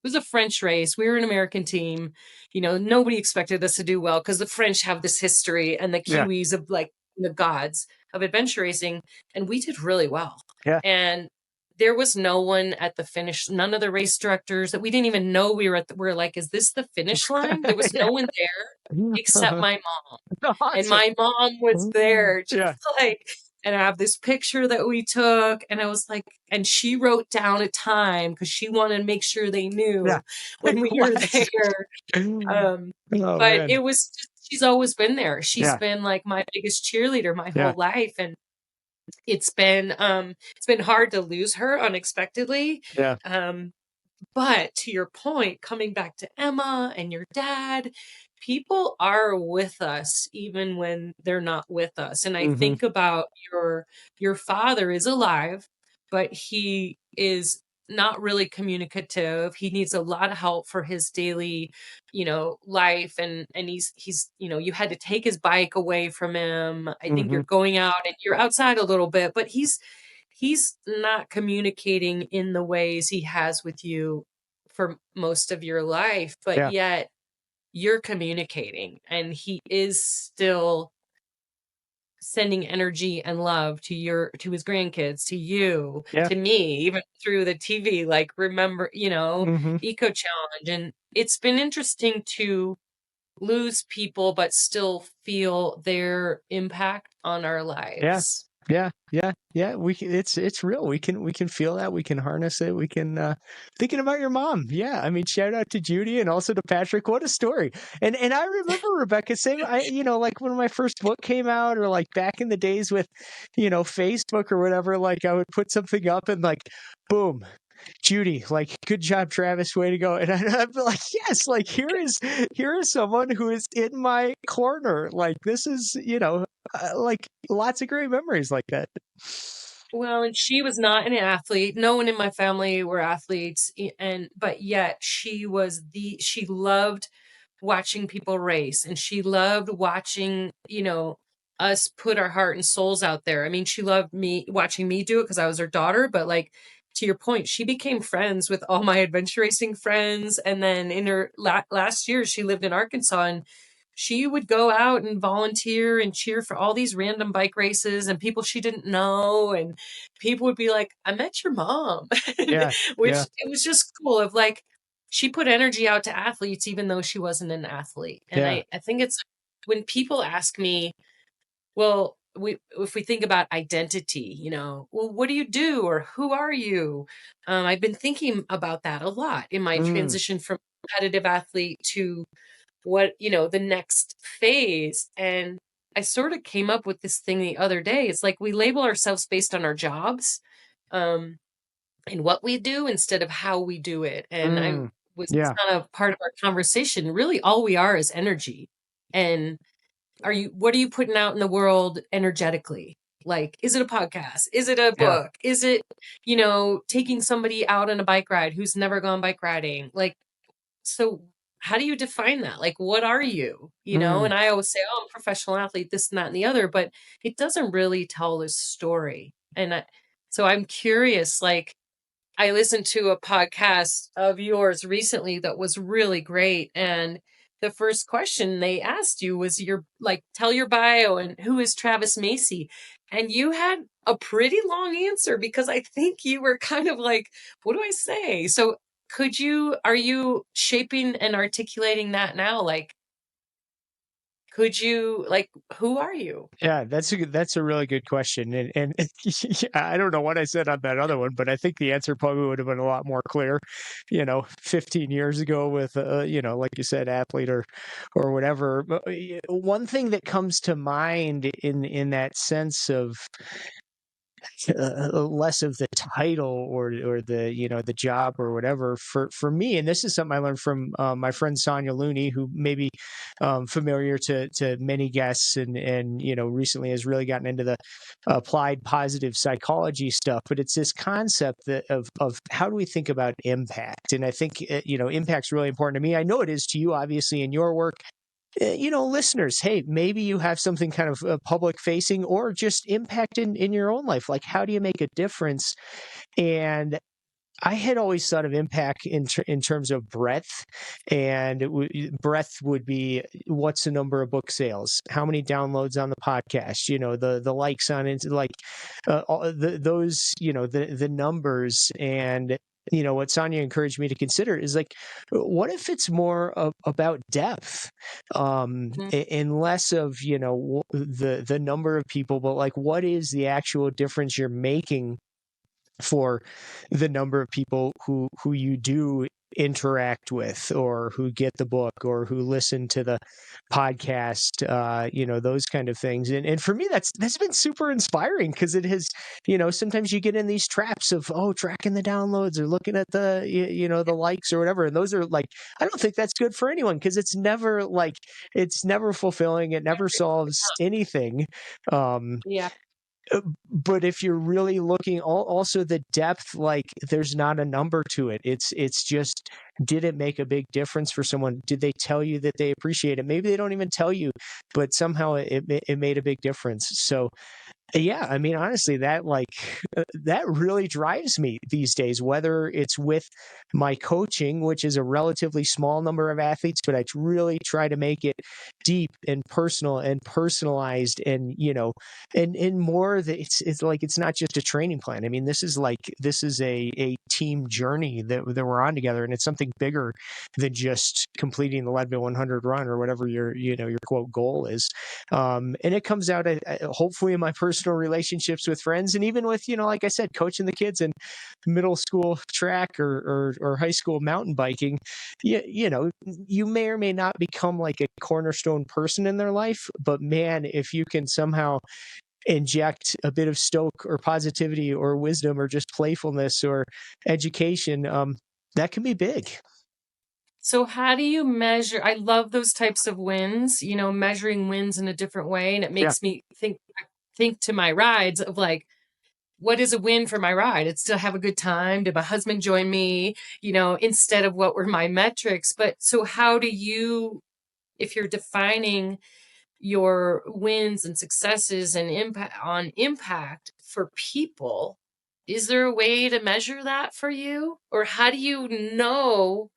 was a French race. We were an American team. Nobody expected us to do well because the French have this history and the Yeah. Kiwis of like the gods of adventure racing. And we did really well. Yeah. And there was no one at the finish, none of the race directors that we didn't even know we're like, is this the finish line? There was no one there except my mom. And Awesome. my mom was there just Yeah. like, and I have this picture that we took, and I was like, and she wrote down a time because she wanted to make sure they knew Yeah. when we were Classic. there. Oh, But man. it was just, she's always been there. She's Yeah. been like my biggest cheerleader my Yeah. whole life. And it's been hard to lose her unexpectedly. Yeah. But to your point, coming back to Emma and your dad, people are with us even when they're not with us. And I Mhm. think about your father is alive, but he is not really communicative. He needs a lot of help for his daily, life. And he's, you had to take his bike away from him. I think you're Mhm. going out and you're outside a little bit, but he's not communicating in the ways he has with you for most of your life, but Yeah. yet you're communicating and he is still sending energy and love to his grandkids, to you, Yeah. to me, even through the TV, like remember, Mhm. Eco Challenge. And it's been interesting to lose people, but still feel their impact on our lives. Yeah. It's real. We can feel that. We can harness it. We can, thinking about your mom. Yeah. I mean, shout out to Judy and also to Patrick. What a story. And I remember Rebecca saying, like when my first book came out, or like back in the days with, Facebook or whatever, like I would put something up and like, boom, Judy, like, good job, Travis, way to go. And I'm like, yes, like here is someone who is in my corner. Like this is, like lots of great memories like that. Well, and she was not an athlete. No one in my family were athletes, but yet she loved watching people race, and she loved watching, us put our heart and souls out there. I mean, she loved watching me do it because I was her daughter, but like to your point, she became friends with all my adventure racing friends. And then in her last year, she lived in Arkansas, and she would go out and volunteer and cheer for all these random bike races and people she didn't know. And people would be like, I met your mom, Yeah. which Yeah. it was just cool of like, she put energy out to athletes, even though she wasn't an athlete. And Yeah. I think it's when people ask me, well, if we think about identity, well, what do you do or who are you? I've been thinking about that a lot in my Mm. transition from competitive athlete to what, the next phase. And I sort of came up with this thing the other day. It's like we label ourselves based on our jobs, and what we do instead of how we do it. And I Mm. was Yeah. kind of part of our conversation. Really, all we are is energy. And what are you putting out in the world energetically? Like, is it a podcast? Is it a Yeah. book? Is it, taking somebody out on a bike ride who's never gone bike riding? Like, so how do you define that? Like, what are you? Mm. And I always say, oh, I'm a professional athlete, this and that and the other, but it doesn't really tell the story. So I'm curious, like, I listened to a podcast of yours recently that was really great. And the first question they asked you was tell your bio and who is Travis Macy? And you had a pretty long answer because I think you were kind of like, what do I say? So are you shaping and articulating that now? Like, who are you? Yeah, that's a really good question, and I don't know what I said on that other one, but I think the answer probably would have been a lot more clear, 15 years ago with, like you said, athlete or whatever. But one thing that comes to mind in that sense of less of the title or the the job or whatever for me, and this is something I learned from my friend Sonia Looney, who may be familiar to many guests, and recently has really gotten into the applied positive psychology stuff. But it's this concept of how do we think about impact, and I think impact's really important to me. I know it is to you, obviously, in your work. Listeners, hey, maybe you have something kind of public facing or just impact in your own life. Like, how do you make a difference? And I had always thought of impact in terms of breadth, and breadth would be what's the number of book sales, how many downloads on the podcast, the likes on it, like those, the numbers. And what Sonia encouraged me to consider is like, what if it's more about depth, and less of the number of people, but like what is the actual difference you're making for the number of people who you do interact with, or who get the book, or who listen to the podcast, those kind of things. And for me, that's been super inspiring, because it has, sometimes you get in these traps of, tracking the downloads or looking at the, the likes or whatever. And those are like, I don't think that's good for anyone, because it's never fulfilling. It never solves anything. Yeah. But if you're really looking, also the depth, like there's not a number to it. It's just, did it make a big difference for someone? Did they tell you that they appreciate it? Maybe they don't even tell you, but somehow it made a big difference. So yeah, I mean, honestly, that that really drives me these days, whether it's with my coaching, which is a relatively small number of athletes, but I really try to make it deep and personal and personalized, and, and more that it's like, it's not just a training plan. I mean, this is a team journey that we're on together, and it's something bigger than just completing the Leadville 100 run, or whatever your quote goal is. And it comes out, hopefully, in my personal relationships with friends, and even with, like I said, coaching the kids in middle school track or high school mountain biking. You may or may not become like a cornerstone person in their life, but man, if you can somehow inject a bit of stoke or positivity or wisdom or just playfulness or education, that can be big. So how do you measure? I love those types of wins, measuring wins in a different way. And it makes me think to my rides of like, what is a win for my ride? It's to have a good time. Did my husband join me, instead of what were my metrics? But so how do you, if you're defining your wins and successes and impact for people, is there a way to measure that for you? Or how do you know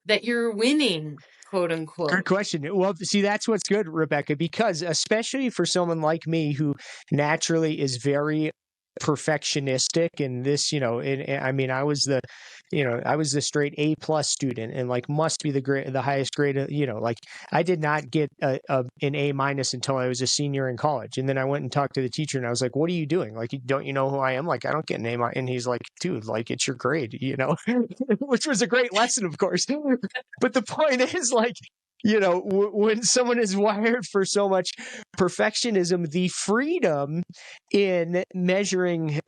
that you're winning, quote unquote? Good question. Well, see, that's what's good, Rebecca, because especially for someone like me who naturally is very perfectionistic, and this, and I mean, I was the straight A+ student, and like must be the highest grade, like I did not get an A- until I was a senior in college. And then I went and talked to the teacher, and I was like, what are you doing? Like, don't you know who I am? Like, I don't get an A-. And he's like, dude, like, it's your grade, which was a great lesson, of course. But the point is, like, when someone is wired for so much perfectionism, the freedom in measuring,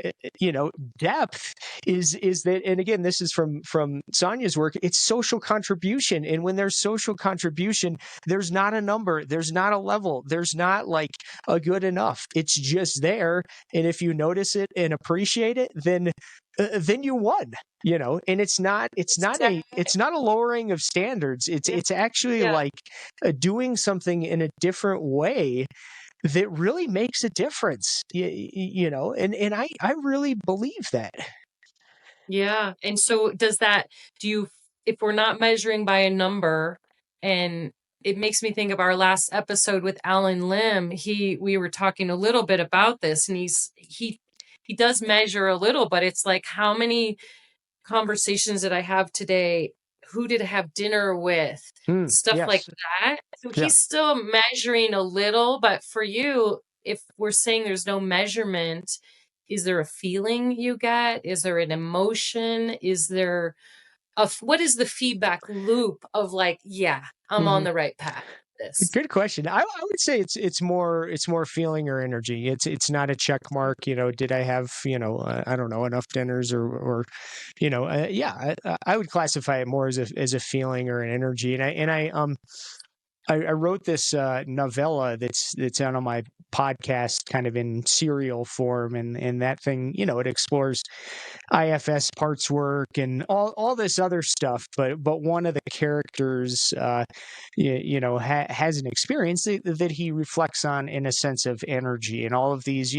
depth is that, and again, this is from Sonia's work, it's social contribution. And when there's social contribution, there's not a number, there's not a level, there's not like a good enough. It's just there. And if you notice it and appreciate it, then you won. And it's not a lowering of standards. It's actually like doing something in a different way that really makes a difference. And I really believe that. Yeah. And so if we're not measuring by a number, and it makes me think of our last episode with Alan Lim, we were talking a little bit about this, and he does measure a little, but it's like, how many conversations did I have today? Who did I have dinner with? Stuff like that. So he's still measuring a little, but for you, if we're saying there's no measurement, is there a feeling you get? Is there an emotion? Is there what is the feedback loop of like, yeah, I'm on the right path? Good question. I would say it's more feeling or energy. It's not a check mark. Did I have I don't know, enough dinners or I would classify it more as a feeling or an energy. And I I wrote this novella that's out on my podcast, kind of in serial form, and that thing, it explores IFS parts work and all this other stuff. But one of the characters, has an experience that he reflects on in a sense of energy and all of these,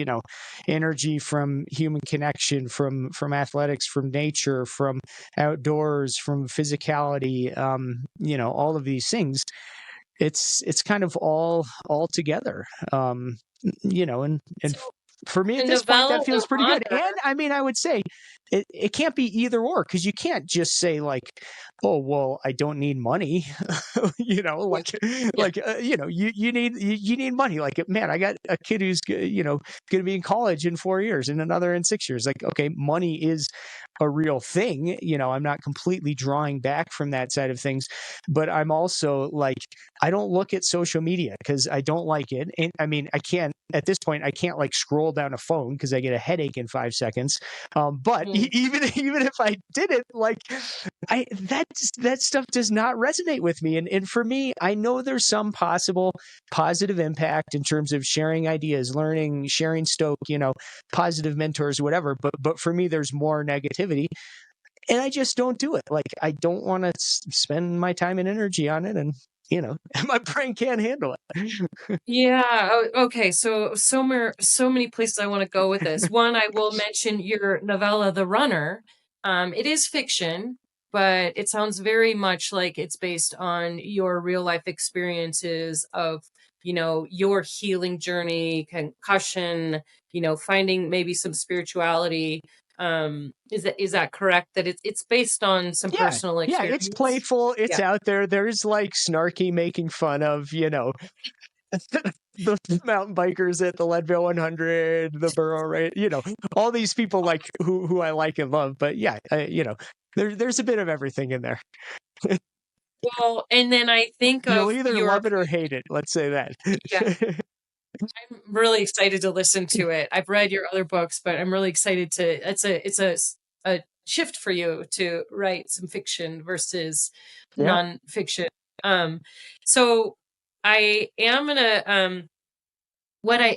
energy from human connection, from athletics, from nature, from outdoors, from physicality, all of these things. It's kind of all together, and So for me the at this point, novella that The feels pretty good. Runner. And I mean, I would say it can't be either or, because you can't just say like, oh well, I don't need money. Yeah. Yeah. You need money. Like, man, I got a kid who's going to be in college in 4 years and another in 6 years. Like, okay, money is a real thing. I'm not completely drawing back from that side of things, but I'm also like, I don't look at social media because I don't like it. And I mean, I can't, at this point, I can't like scroll down a phone because I get a headache in 5 seconds. But Mm. even if I did it, like, that stuff does not resonate with me. And for me, I know there's some possible positive impact in terms of sharing ideas, learning, sharing stoke, positive mentors, whatever. But for me, there's more negativity. And I just don't do it. Like, I don't want to spend my time and energy on it. And, my brain can't handle it. Yeah. Okay. So many places I want to go with this. One, I will mention your novella, The Runner. It is fiction, but it sounds very much like it's based on your real life experiences of, your healing journey, concussion, finding maybe some spirituality. Is that correct? That it's based on some Yeah. personal Yeah. It's experience? playful. It's Yeah. out there. There's like snarky making fun of, the mountain bikers at the Leadville 100, the Borough, right? All these people like who I like and love. But yeah, there's a bit of everything in there. Well, and then I think You'll of either your, love it or hate it. Let's say that. yeah, I'm really excited to listen to it. I've read your other books, but I'm really excited to, a shift for you to write some fiction versus Yeah. nonfiction. So I am gonna,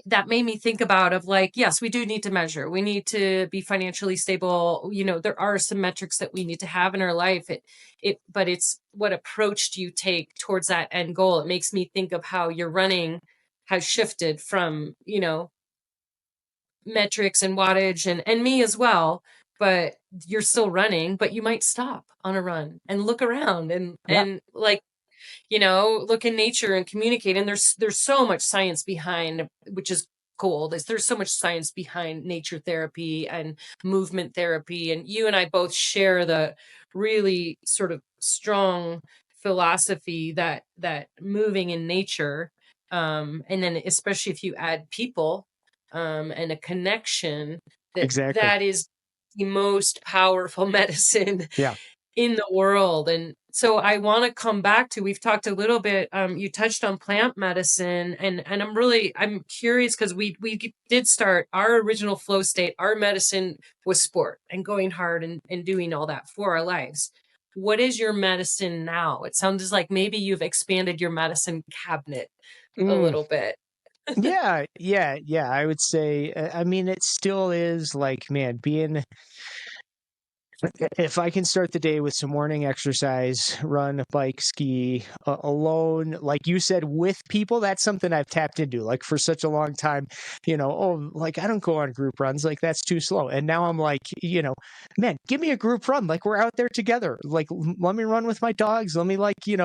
that made me think about of like, yes, we do need to measure. We need to be financially stable. There are some metrics that we need to have in our life. But it's what approach do you take towards that end goal? It makes me think of how your running has shifted from, metrics and wattage and me as well. But you're still running, but you might stop on a run and look around Yeah. and like, look in nature and communicate. And there's so much science behind, which is cool. There's so much science behind nature therapy and movement therapy. And you and I both share the really sort of strong philosophy that moving in nature, and then especially if you add people, and a connection, Exactly. that is the most powerful medicine Yeah. in the world. And so I want to come back to, we've talked a little bit, you touched on plant medicine, and I'm curious because we did start our original flow state. Our medicine was sport and going hard and doing all that for our lives. What is your medicine now? It sounds like maybe you've expanded your medicine cabinet a little bit. Yeah. I would say, I mean, it still is like, man, if I can start the day with some morning exercise, run, bike, ski, alone, like you said, with people, that's something I've tapped into. Like for such a long time, like I don't go on group runs, like that's too slow. And now I'm like, man, give me a group run. Like we're out there together. Like let me run with my dogs. Let me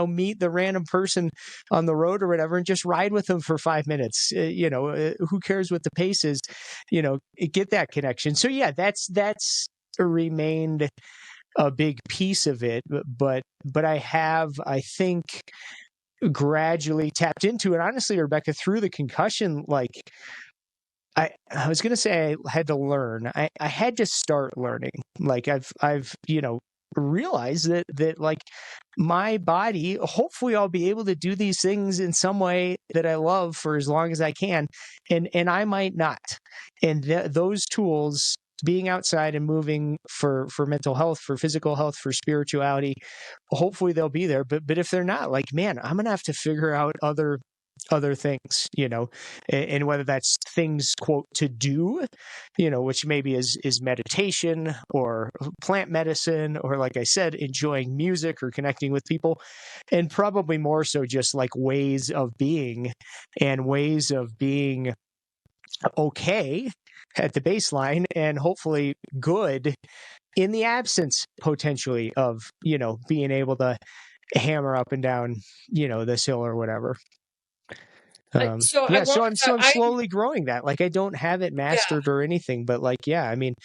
meet the random person on the road or whatever and just ride with them for 5 minutes. Who cares what the pace is? Get that connection. So yeah, that's remained a big piece of it, but I have, I think, gradually tapped into it. Honestly, Rebecca, through the concussion, like I was going to say I had to learn. I had to start learning. Like I've realized that like my body, hopefully I'll be able to do these things in some way that I love for as long as I can, and I might not. And those tools being outside and moving for mental health, for physical health, for spirituality, hopefully they'll be there. But if they're not, like, man, I'm gonna have to figure out other things, and whether that's things, quote, to do, which maybe is meditation or plant medicine, or, like I said, enjoying music or connecting with people, and probably more so just like ways of being okay at the baseline, and hopefully good in the absence potentially of, being able to hammer up and down, this hill or whatever. So I'm slowly growing that. Like, I don't have it yeah, mastered or anything, but like, I mean,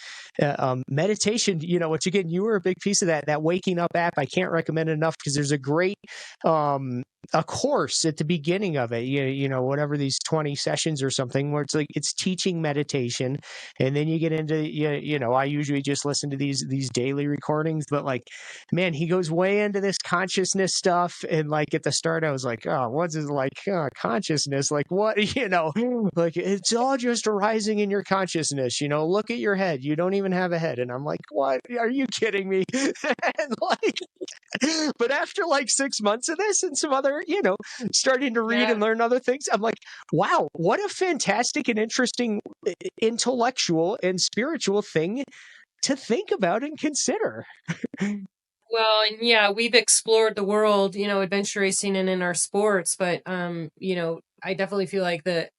meditation, which again, you were a big piece of that Waking Up app. I can't recommend it enough, because there's a great, a course at the beginning of it, whatever, these 20 sessions or something, where it's like, it's teaching meditation. And then you get into, I usually just listen to these daily recordings, but like, man, he goes way into this consciousness stuff. And like, at the start, I was like, oh, what's this, like, consciousness? Like, what, like, it's all just arising in your consciousness, look at your head. You don't even have a head. And I'm like, what? Are you kidding me? And like, but after like 6 months of this and some other, starting to read and learn other things, I'm like, wow, what a fantastic and interesting intellectual and spiritual thing to think about and consider. Well, and yeah, we've explored the world, adventure racing and in our sports, but I definitely feel like the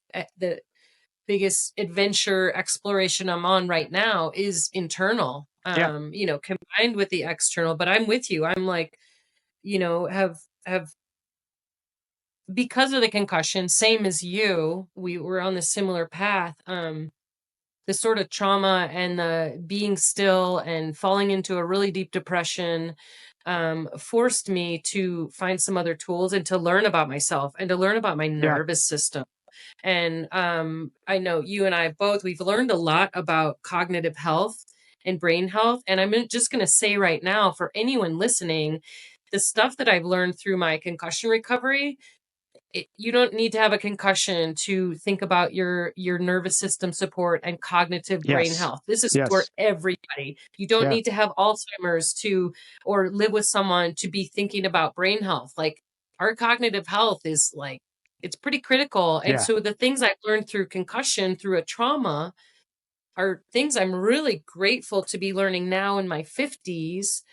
biggest adventure exploration I'm on right now is internal. Combined with the external. But I'm with you. I'm like, have because of the concussion, same as you, we were on the similar path. The sort of trauma and the being still and falling into a really deep depression forced me to find some other tools and to learn about myself and to learn about my nervous system. And I know you and I both, we've learned a lot about cognitive health and brain health. And I'm just going to say right now, for anyone listening, the stuff that I've learned through my concussion recovery, you don't need to have a concussion to think about your nervous system support and cognitive brain health. This is for everybody. You don't need to have Alzheimer's or live with someone to be thinking about brain health. Like, our cognitive health is like, it's pretty critical. And so the things I've learned through concussion, through a trauma, are things I'm really grateful to be learning now in my 50s,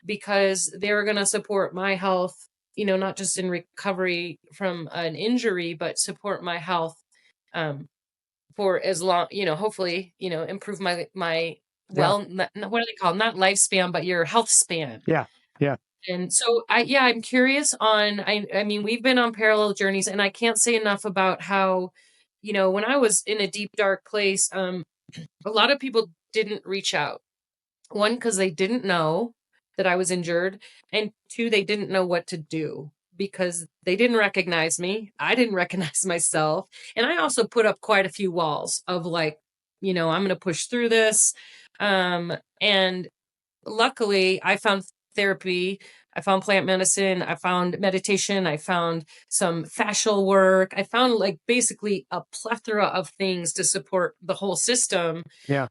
because they're going to support my health, not just in recovery from an injury, but support my health for as long, hopefully, improve my what do they call it? Not lifespan, but your health span. Yeah. And so I'm curious on, I mean, we've been on parallel journeys, and I can't say enough about how, when I was in a deep, dark place, a lot of people didn't reach out. One, because they didn't know that I was injured. And two, they didn't know what to do because they didn't recognize me. I didn't recognize myself. And I also put up quite a few walls of like, I'm going to push through this. And luckily, I found therapy. I found plant medicine. I found meditation. I found some fascial work. I found like basically a plethora of things to support the whole system. Yeah.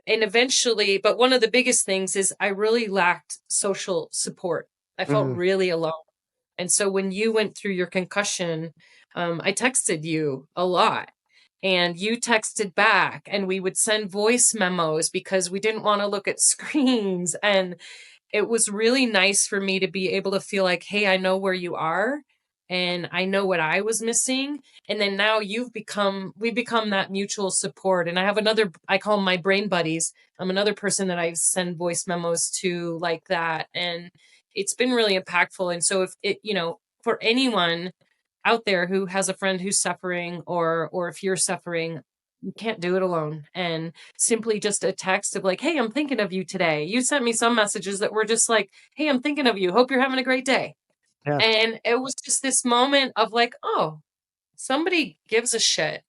And eventually, but one of the biggest things is I really lacked social support. I felt really alone. And so when you went through your concussion, I texted you a lot, and you texted back, and we would send voice memos because we didn't want to look at screens. And it was really nice for me to be able to feel like, hey, I know where you are and I know what I was missing. And then now we've become that mutual support. And I have I call them my brain buddies. I'm another person that I send voice memos to like that. And it's been really impactful. And so if it, for anyone out there who has a friend who's suffering, or if you're suffering, you can't do it alone. And simply just a text of like, hey, I'm thinking of you today. You sent me some messages that were just like, hey, I'm thinking of you. Hope you're having a great day. Yeah. And it was just this moment of like, oh, somebody gives a shit,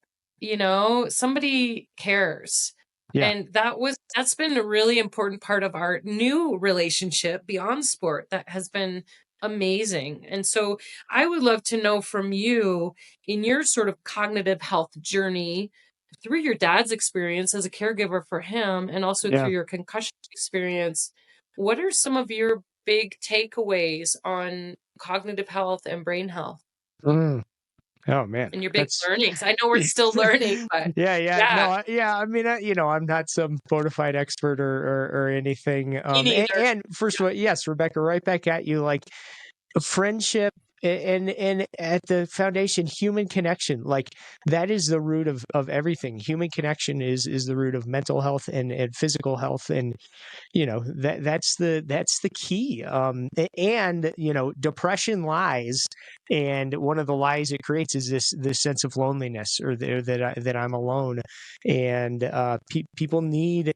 somebody cares. Yeah. And that's been a really important part of our new relationship beyond sport that has been amazing. And so I would love to know from you, in your sort of cognitive health journey, through your dad's experience as a caregiver for him, and also Yeah. through your concussion experience, what are some of your big takeaways on cognitive health and brain health Mm. Oh man, and your big that's learnings? I know we're still learning, but yeah. yeah, No, I mean, I'm not some bona fide expert or anything. me neither. And first of all, yes, Rebecca, right back at you. Like friendship and at the foundation, human connection. Like that is the root of everything. Human connection is the root of mental health and physical health, and that's the key. And depression lies, and one of the lies it creates is this sense of loneliness, or that I'm alone. And people need,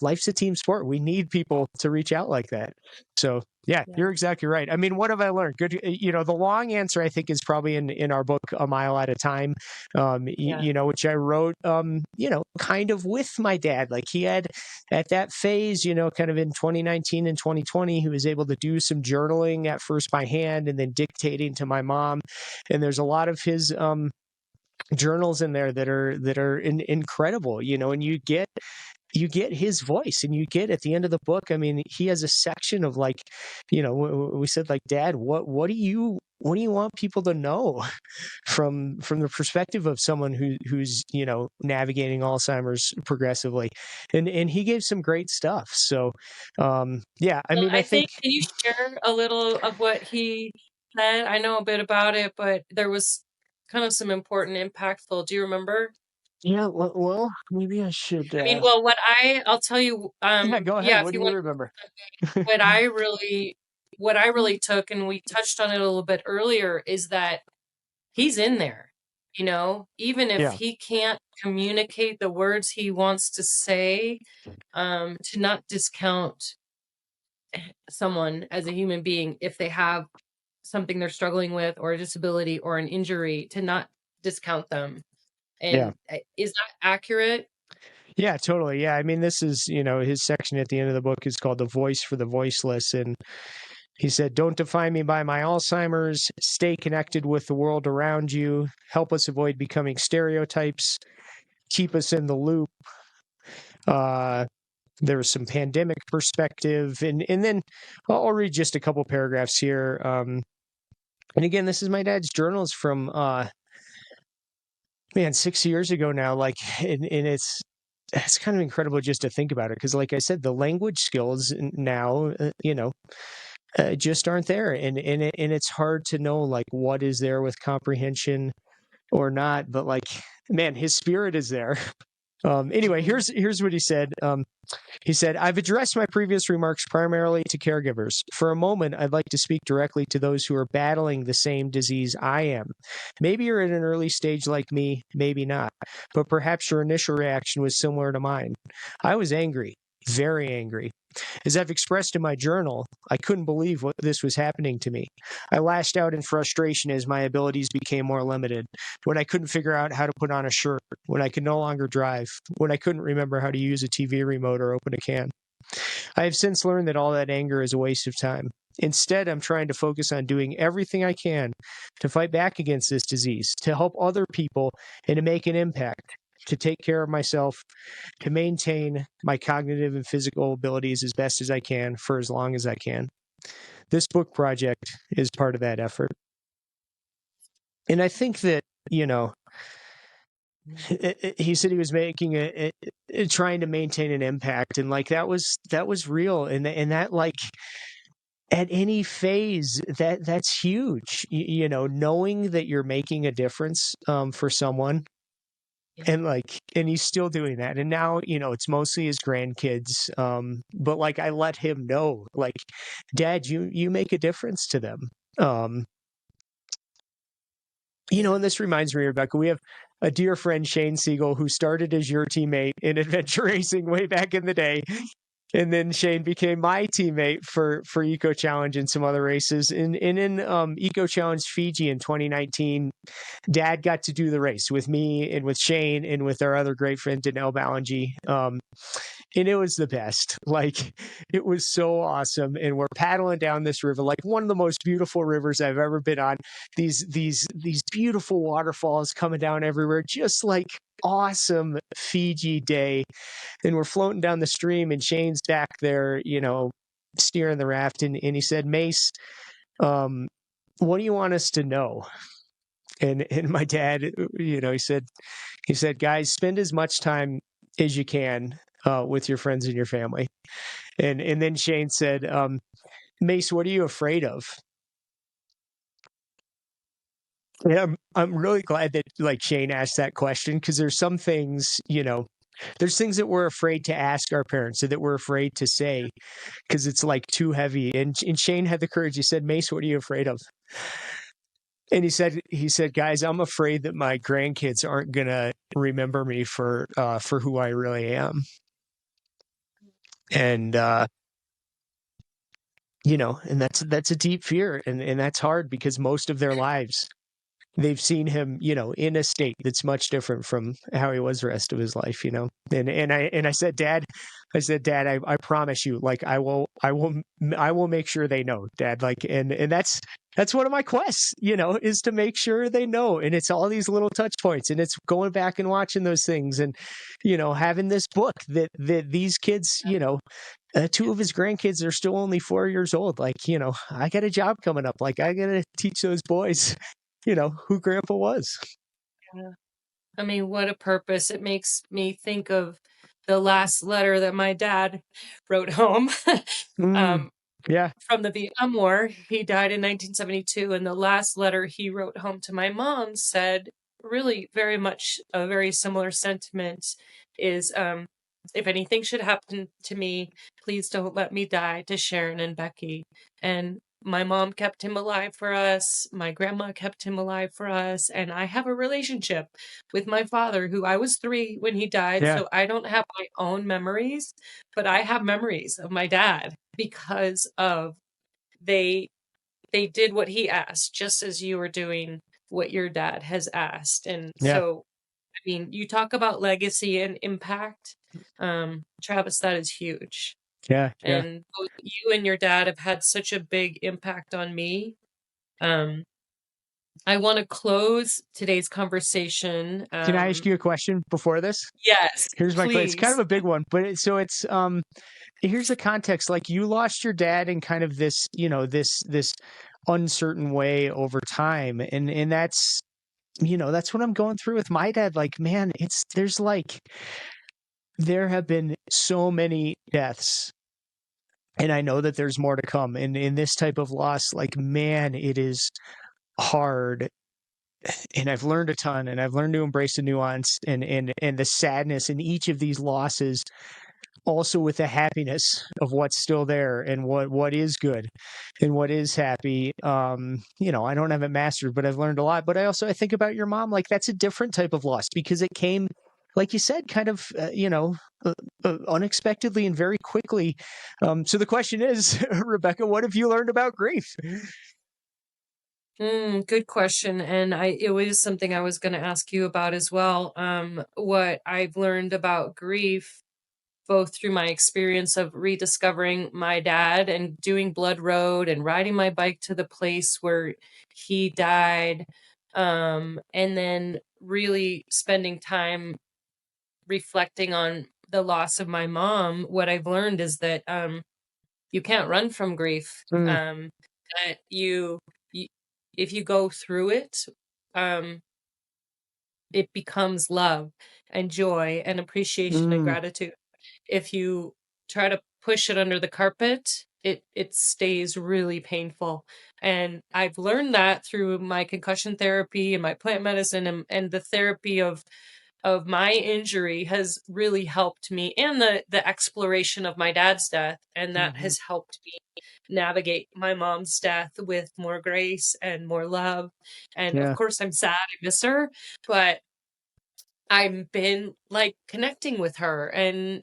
life's a team sport. We need people to reach out like that. So yeah, Yeah. you're exactly right. I mean, what have I learned? Good. The long answer, I think, is probably in our book, A Mile at a Time, Yeah. which I wrote, kind of with my dad. Like he had at that phase, kind of in 2019 and 2020, he was able to do some journaling at first by hand and then dictating to my mom. And there's a lot of his journals in there that are incredible, and you get his voice, and you get at the end of the book. I mean, he has a section of like, we said like, Dad, what do you want people to know from the perspective of someone who's navigating Alzheimer's progressively, and he gave some great stuff. So yeah, I Well, mean, I I think, think, can you share a little of what he said? I know a bit about it, but there was kind of some important, impactful. Do you remember? yeah, well, maybe I should I mean, well, I'll tell you, yeah, go ahead. yeah, if What do you you want, remember? what I really, what I really took, and we touched on it a little bit earlier, is that he's in there, even if Yeah, he can't communicate the words he wants to say, to not discount someone as a human being if they have something they're struggling with, or a disability or an injury, to not discount them. yeah. And is that accurate? Yeah, totally. Yeah. I mean, this is, his section at the end of the book is called The Voice for the Voiceless. And he said, don't define me by my Alzheimer's, stay connected with the world around you, help us avoid becoming stereotypes, keep us in the loop. There was some pandemic perspective. And then I'll read just a couple paragraphs here. And again, this is my dad's journals from, 6 years ago now. Like, and it's kind of incredible just to think about it, because like I said, the language skills now just aren't there, and it's hard to know like what is there with comprehension or not, but like, man, his spirit is there. Anyway, Mhm. here's what he said. He said, I've addressed my previous remarks primarily to caregivers. For a moment, I'd like to speak directly to those who are battling the same disease I am. Maybe you're at an early stage like me, maybe not, but perhaps your initial reaction was similar to mine. I was angry, very angry. As I've expressed in my journal, I couldn't believe what this was happening to me. I lashed out in frustration as my abilities became more limited, when I couldn't figure out how to put on a shirt, when I could no longer drive, when I couldn't remember how to use a TV remote or open a can. I have since learned that all that anger is a waste of time. Instead, I'm trying to focus on doing everything I can to fight back against this disease, to help other people, and to make an impact, to take care of myself, to maintain my cognitive and physical abilities as best as I can for as long as I can. This book project is part of that effort. And I think that, he said he was making trying to maintain an impact, and like that was real, and that, like, at any phase, that's huge, knowing that you're making a difference for someone. Yeah. And he's still doing that. And now, it's mostly his grandkids. But like, I let him know, like, Dad, you make a difference to them. Um, Yeah. and this reminds me, Rebecca, we have a dear friend, Shane Siegel, who started as your teammate in adventure racing way back in the day. And then Shane became my teammate for Eco Challenge and some other races. And in Eco Challenge Fiji in 2019, Dad got to do the race with me and with Shane and with our other great friend Danelle Ballingy. And it was the best. Like, it was so awesome. And we're paddling down this river, like one of the most beautiful rivers I've ever been on. These beautiful waterfalls coming down everywhere, just like awesome Fiji day, and we're floating down the stream, and Shane's back there, steering the raft, and he said, Mace, what do you want us to know? And my dad, he said, guys, spend as much time as you can with your friends and your family. And then Shane said, Mace, what are you afraid of? And I'm really glad that like Shane asked that question, because there's some things, there's things that we're afraid to ask our parents, or that we're afraid to say because it's like too heavy. And Shane had the courage. He said, Mace, what are you afraid of? And he said, guys, I'm afraid that my grandkids aren't gonna remember me for who I really am. And and that's a deep fear, and that's hard, because most of their lives they've seen him, in a state that's much different from how he was the rest of his life, And I said, Dad, I promise you, like, I will make sure they know, Dad. Like, and that's one of my quests, is to make sure they know. And it's all these little touch points, and it's going back and watching those things, and, having this book that these kids, two of his grandkids are still only 4 years old. Like, I got a job coming up. Like, I got to teach those boys, who grandpa was. Yeah. I mean, what a purpose. It makes me think of the last letter that my dad wrote home. Yeah. From the Vietnam War. He died in 1972, and the last letter he wrote home to my mom said really very much a very similar sentiment, is if anything should happen to me, please don't let me die, to Sharon and Becky. And my mom kept him alive for us. My grandma kept him alive for us. And I have a relationship with my father, who I was 3 when he died. Yeah. So I don't have my own memories, but I have memories of my dad, because of they did what he asked, just as you were doing what your dad has asked. And so, I mean, you talk about legacy and impact. Travis, that is huge. Yeah. And both you and your dad have had such a big impact on me. I want to close today's conversation. Can I ask you a question before this? Yes, Here's my question. It's kind of please. a big one, but here's the context. Like, you lost your dad in kind of this, this uncertain way over time. And that's, that's what I'm going through with my dad. Like, man, there have been so many deaths, and I know that there's more to come. And in this type of loss, like, man, it is hard. And I've learned a ton, and I've learned to embrace the nuance and the sadness in each of these losses, also with the happiness of what's still there, and what is good and what is happy. I don't have it mastered, but I've learned a lot. But I think about your mom, like, that's a different type of loss, because it came, like you said, kind of, unexpectedly and very quickly. So the question is, Rebecca, what have you learned about grief? Good question. And it was something I was going to ask you about as well. What I've learned about grief, both through my experience of rediscovering my dad and doing Blood Road and riding my bike to the place where he died, and then really spending time reflecting on the loss of my mom. What I've learned is that you can't run from grief. That you if you go through it, it becomes love and joy and appreciation and gratitude. If you try to push it under the carpet, it stays really painful. And I've learned that through my concussion therapy and my plant medicine, and the therapy of my injury has really helped me, and the exploration of my dad's death, and that has helped me navigate my mom's death with more grace and more love. And of course, I'm sad I miss her, but I've been like connecting with her, and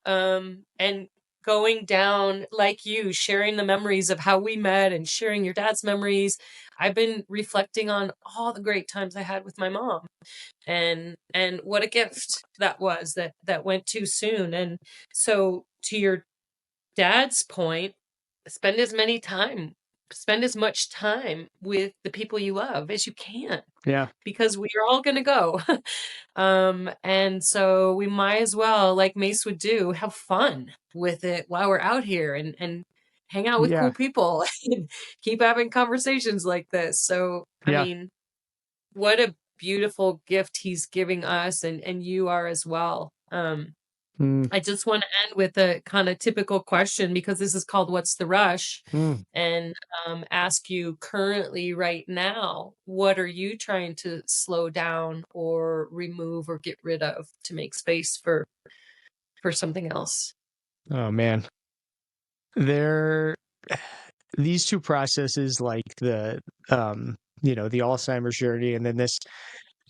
and going down, like you, sharing the memories of how we met and sharing your dad's memories. I've been reflecting on all the great times I had with my mom, and what a gift that was, that went too soon. And so, to your dad's point, spend as many time spend as much time with the people you love as you can. Yeah. Because we are all going to go. And so we might as well, like Mace would do, have fun with it while we're out here and hang out with Yeah. cool people and keep having conversations like this. So, I Yeah. mean, what a beautiful gift he's giving us, and you are as well. I just want to end with a kind of typical question, because this is called What's the Rush? And ask you currently right now, what are you trying to slow down or remove or get rid of to make space for something else? Oh man. These two processes, like the the Alzheimer's journey and then this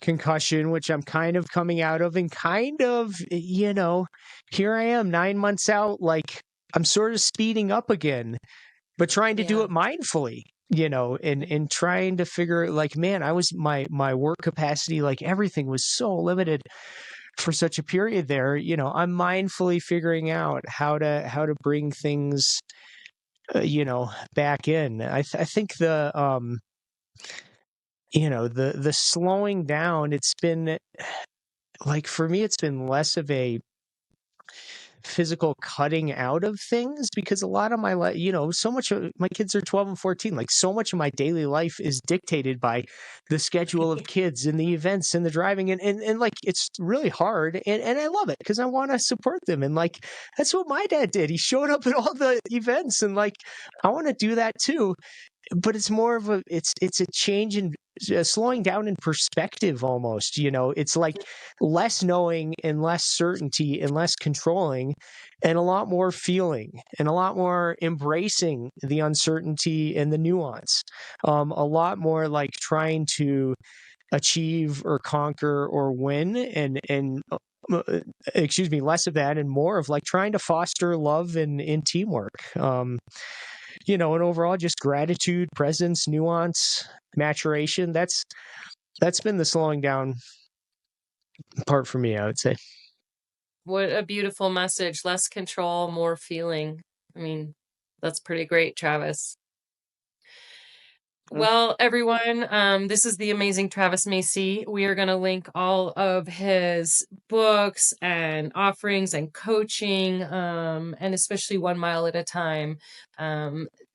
concussion, which I'm kind of coming out of, and kind of, here I am 9 months out, like I'm sort of speeding up again, but trying to do Yeah. it mindfully, and trying to figure, like, man, I was my work capacity, like everything was so limited for such a period there. I'm mindfully figuring out how to bring things back in. I think the slowing down, it's been, like, for me, it's been less of a physical cutting out of things, because a lot of my life, so much of my kids are 12 and 14, like so much of my daily life is dictated by the schedule of kids and the events and the driving, and like, it's really hard, and I love it because I want to support them, and like, that's what my dad did. He showed up at all the events, and like, I want to do that too. But it's more of it's a change in slowing down in perspective almost. It's like less knowing and less certainty and less controlling, and a lot more feeling and a lot more embracing the uncertainty and the nuance. A lot more like trying to achieve or conquer or win, and excuse me, less of that and more of like trying to foster love and teamwork. And overall, just gratitude, presence, nuance, maturation. That's been the slowing down part for me, I would say. What a beautiful message. Less control, more feeling. I mean, that's pretty great, Travis. Well, everyone, this is the amazing Travis Macy. We are going to link all of his books and offerings and coaching, and especially 1 Mile at a Time,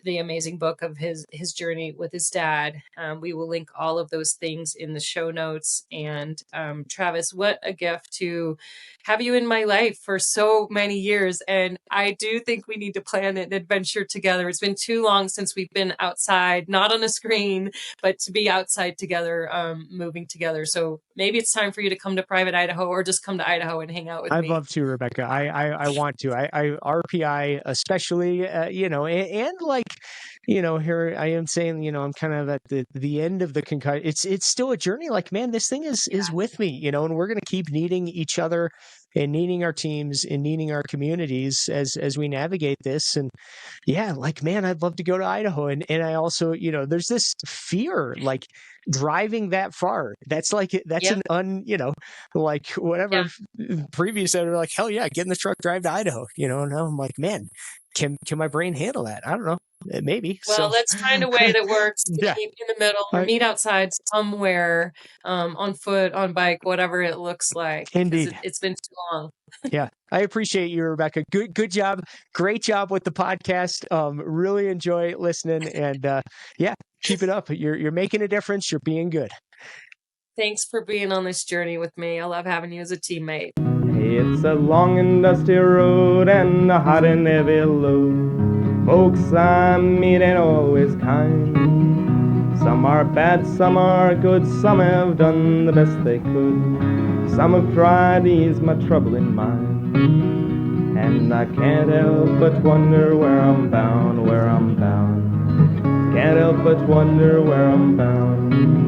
the amazing book of his journey with his dad. We will link all of those things in the show notes. And Travis, what a gift to have you in my life for so many years. And I do think we need to plan an adventure together. It's been too long since we've been outside, not on a screen, but to be outside together, moving together. So maybe it's time for you to come to Private Idaho, or just come to Idaho and hang out with me. I'd love to, Rebecca. I want to. I RPI especially, and like, here I am saying, I'm kind of at the end of the concussion. It's still a journey. Like, man, this thing is with me, and we're going to keep needing each other and needing our teams and needing our communities as we navigate this. And yeah, like, man, I'd love to go to Idaho. And I also, there's this fear, like driving that far. That's like, that's an like whatever previous editor, like, hell yeah, get in the truck, drive to Idaho, and now I'm like, man, can my brain handle that? I don't know. Maybe. Well, let's find a way that works to Yeah. keep in the middle, or meet outside somewhere, on foot, on bike, whatever it looks like. Indeed. It's been too long. Yeah. I appreciate you, Rebecca. Good job. Great job with the podcast. Really enjoy listening, and yeah, keep it up. You're making a difference. You're being good. Thanks for being on this journey with me. I love having you as a teammate. Hey, it's a long and dusty road and a hot and heavy load. Folks I meet ain't always kind. Some are bad, some are good, some have done the best they could. Some have tried to ease my troubling mind. And I can't help but wonder where I'm bound, where I'm bound. Can't help but wonder where I'm bound.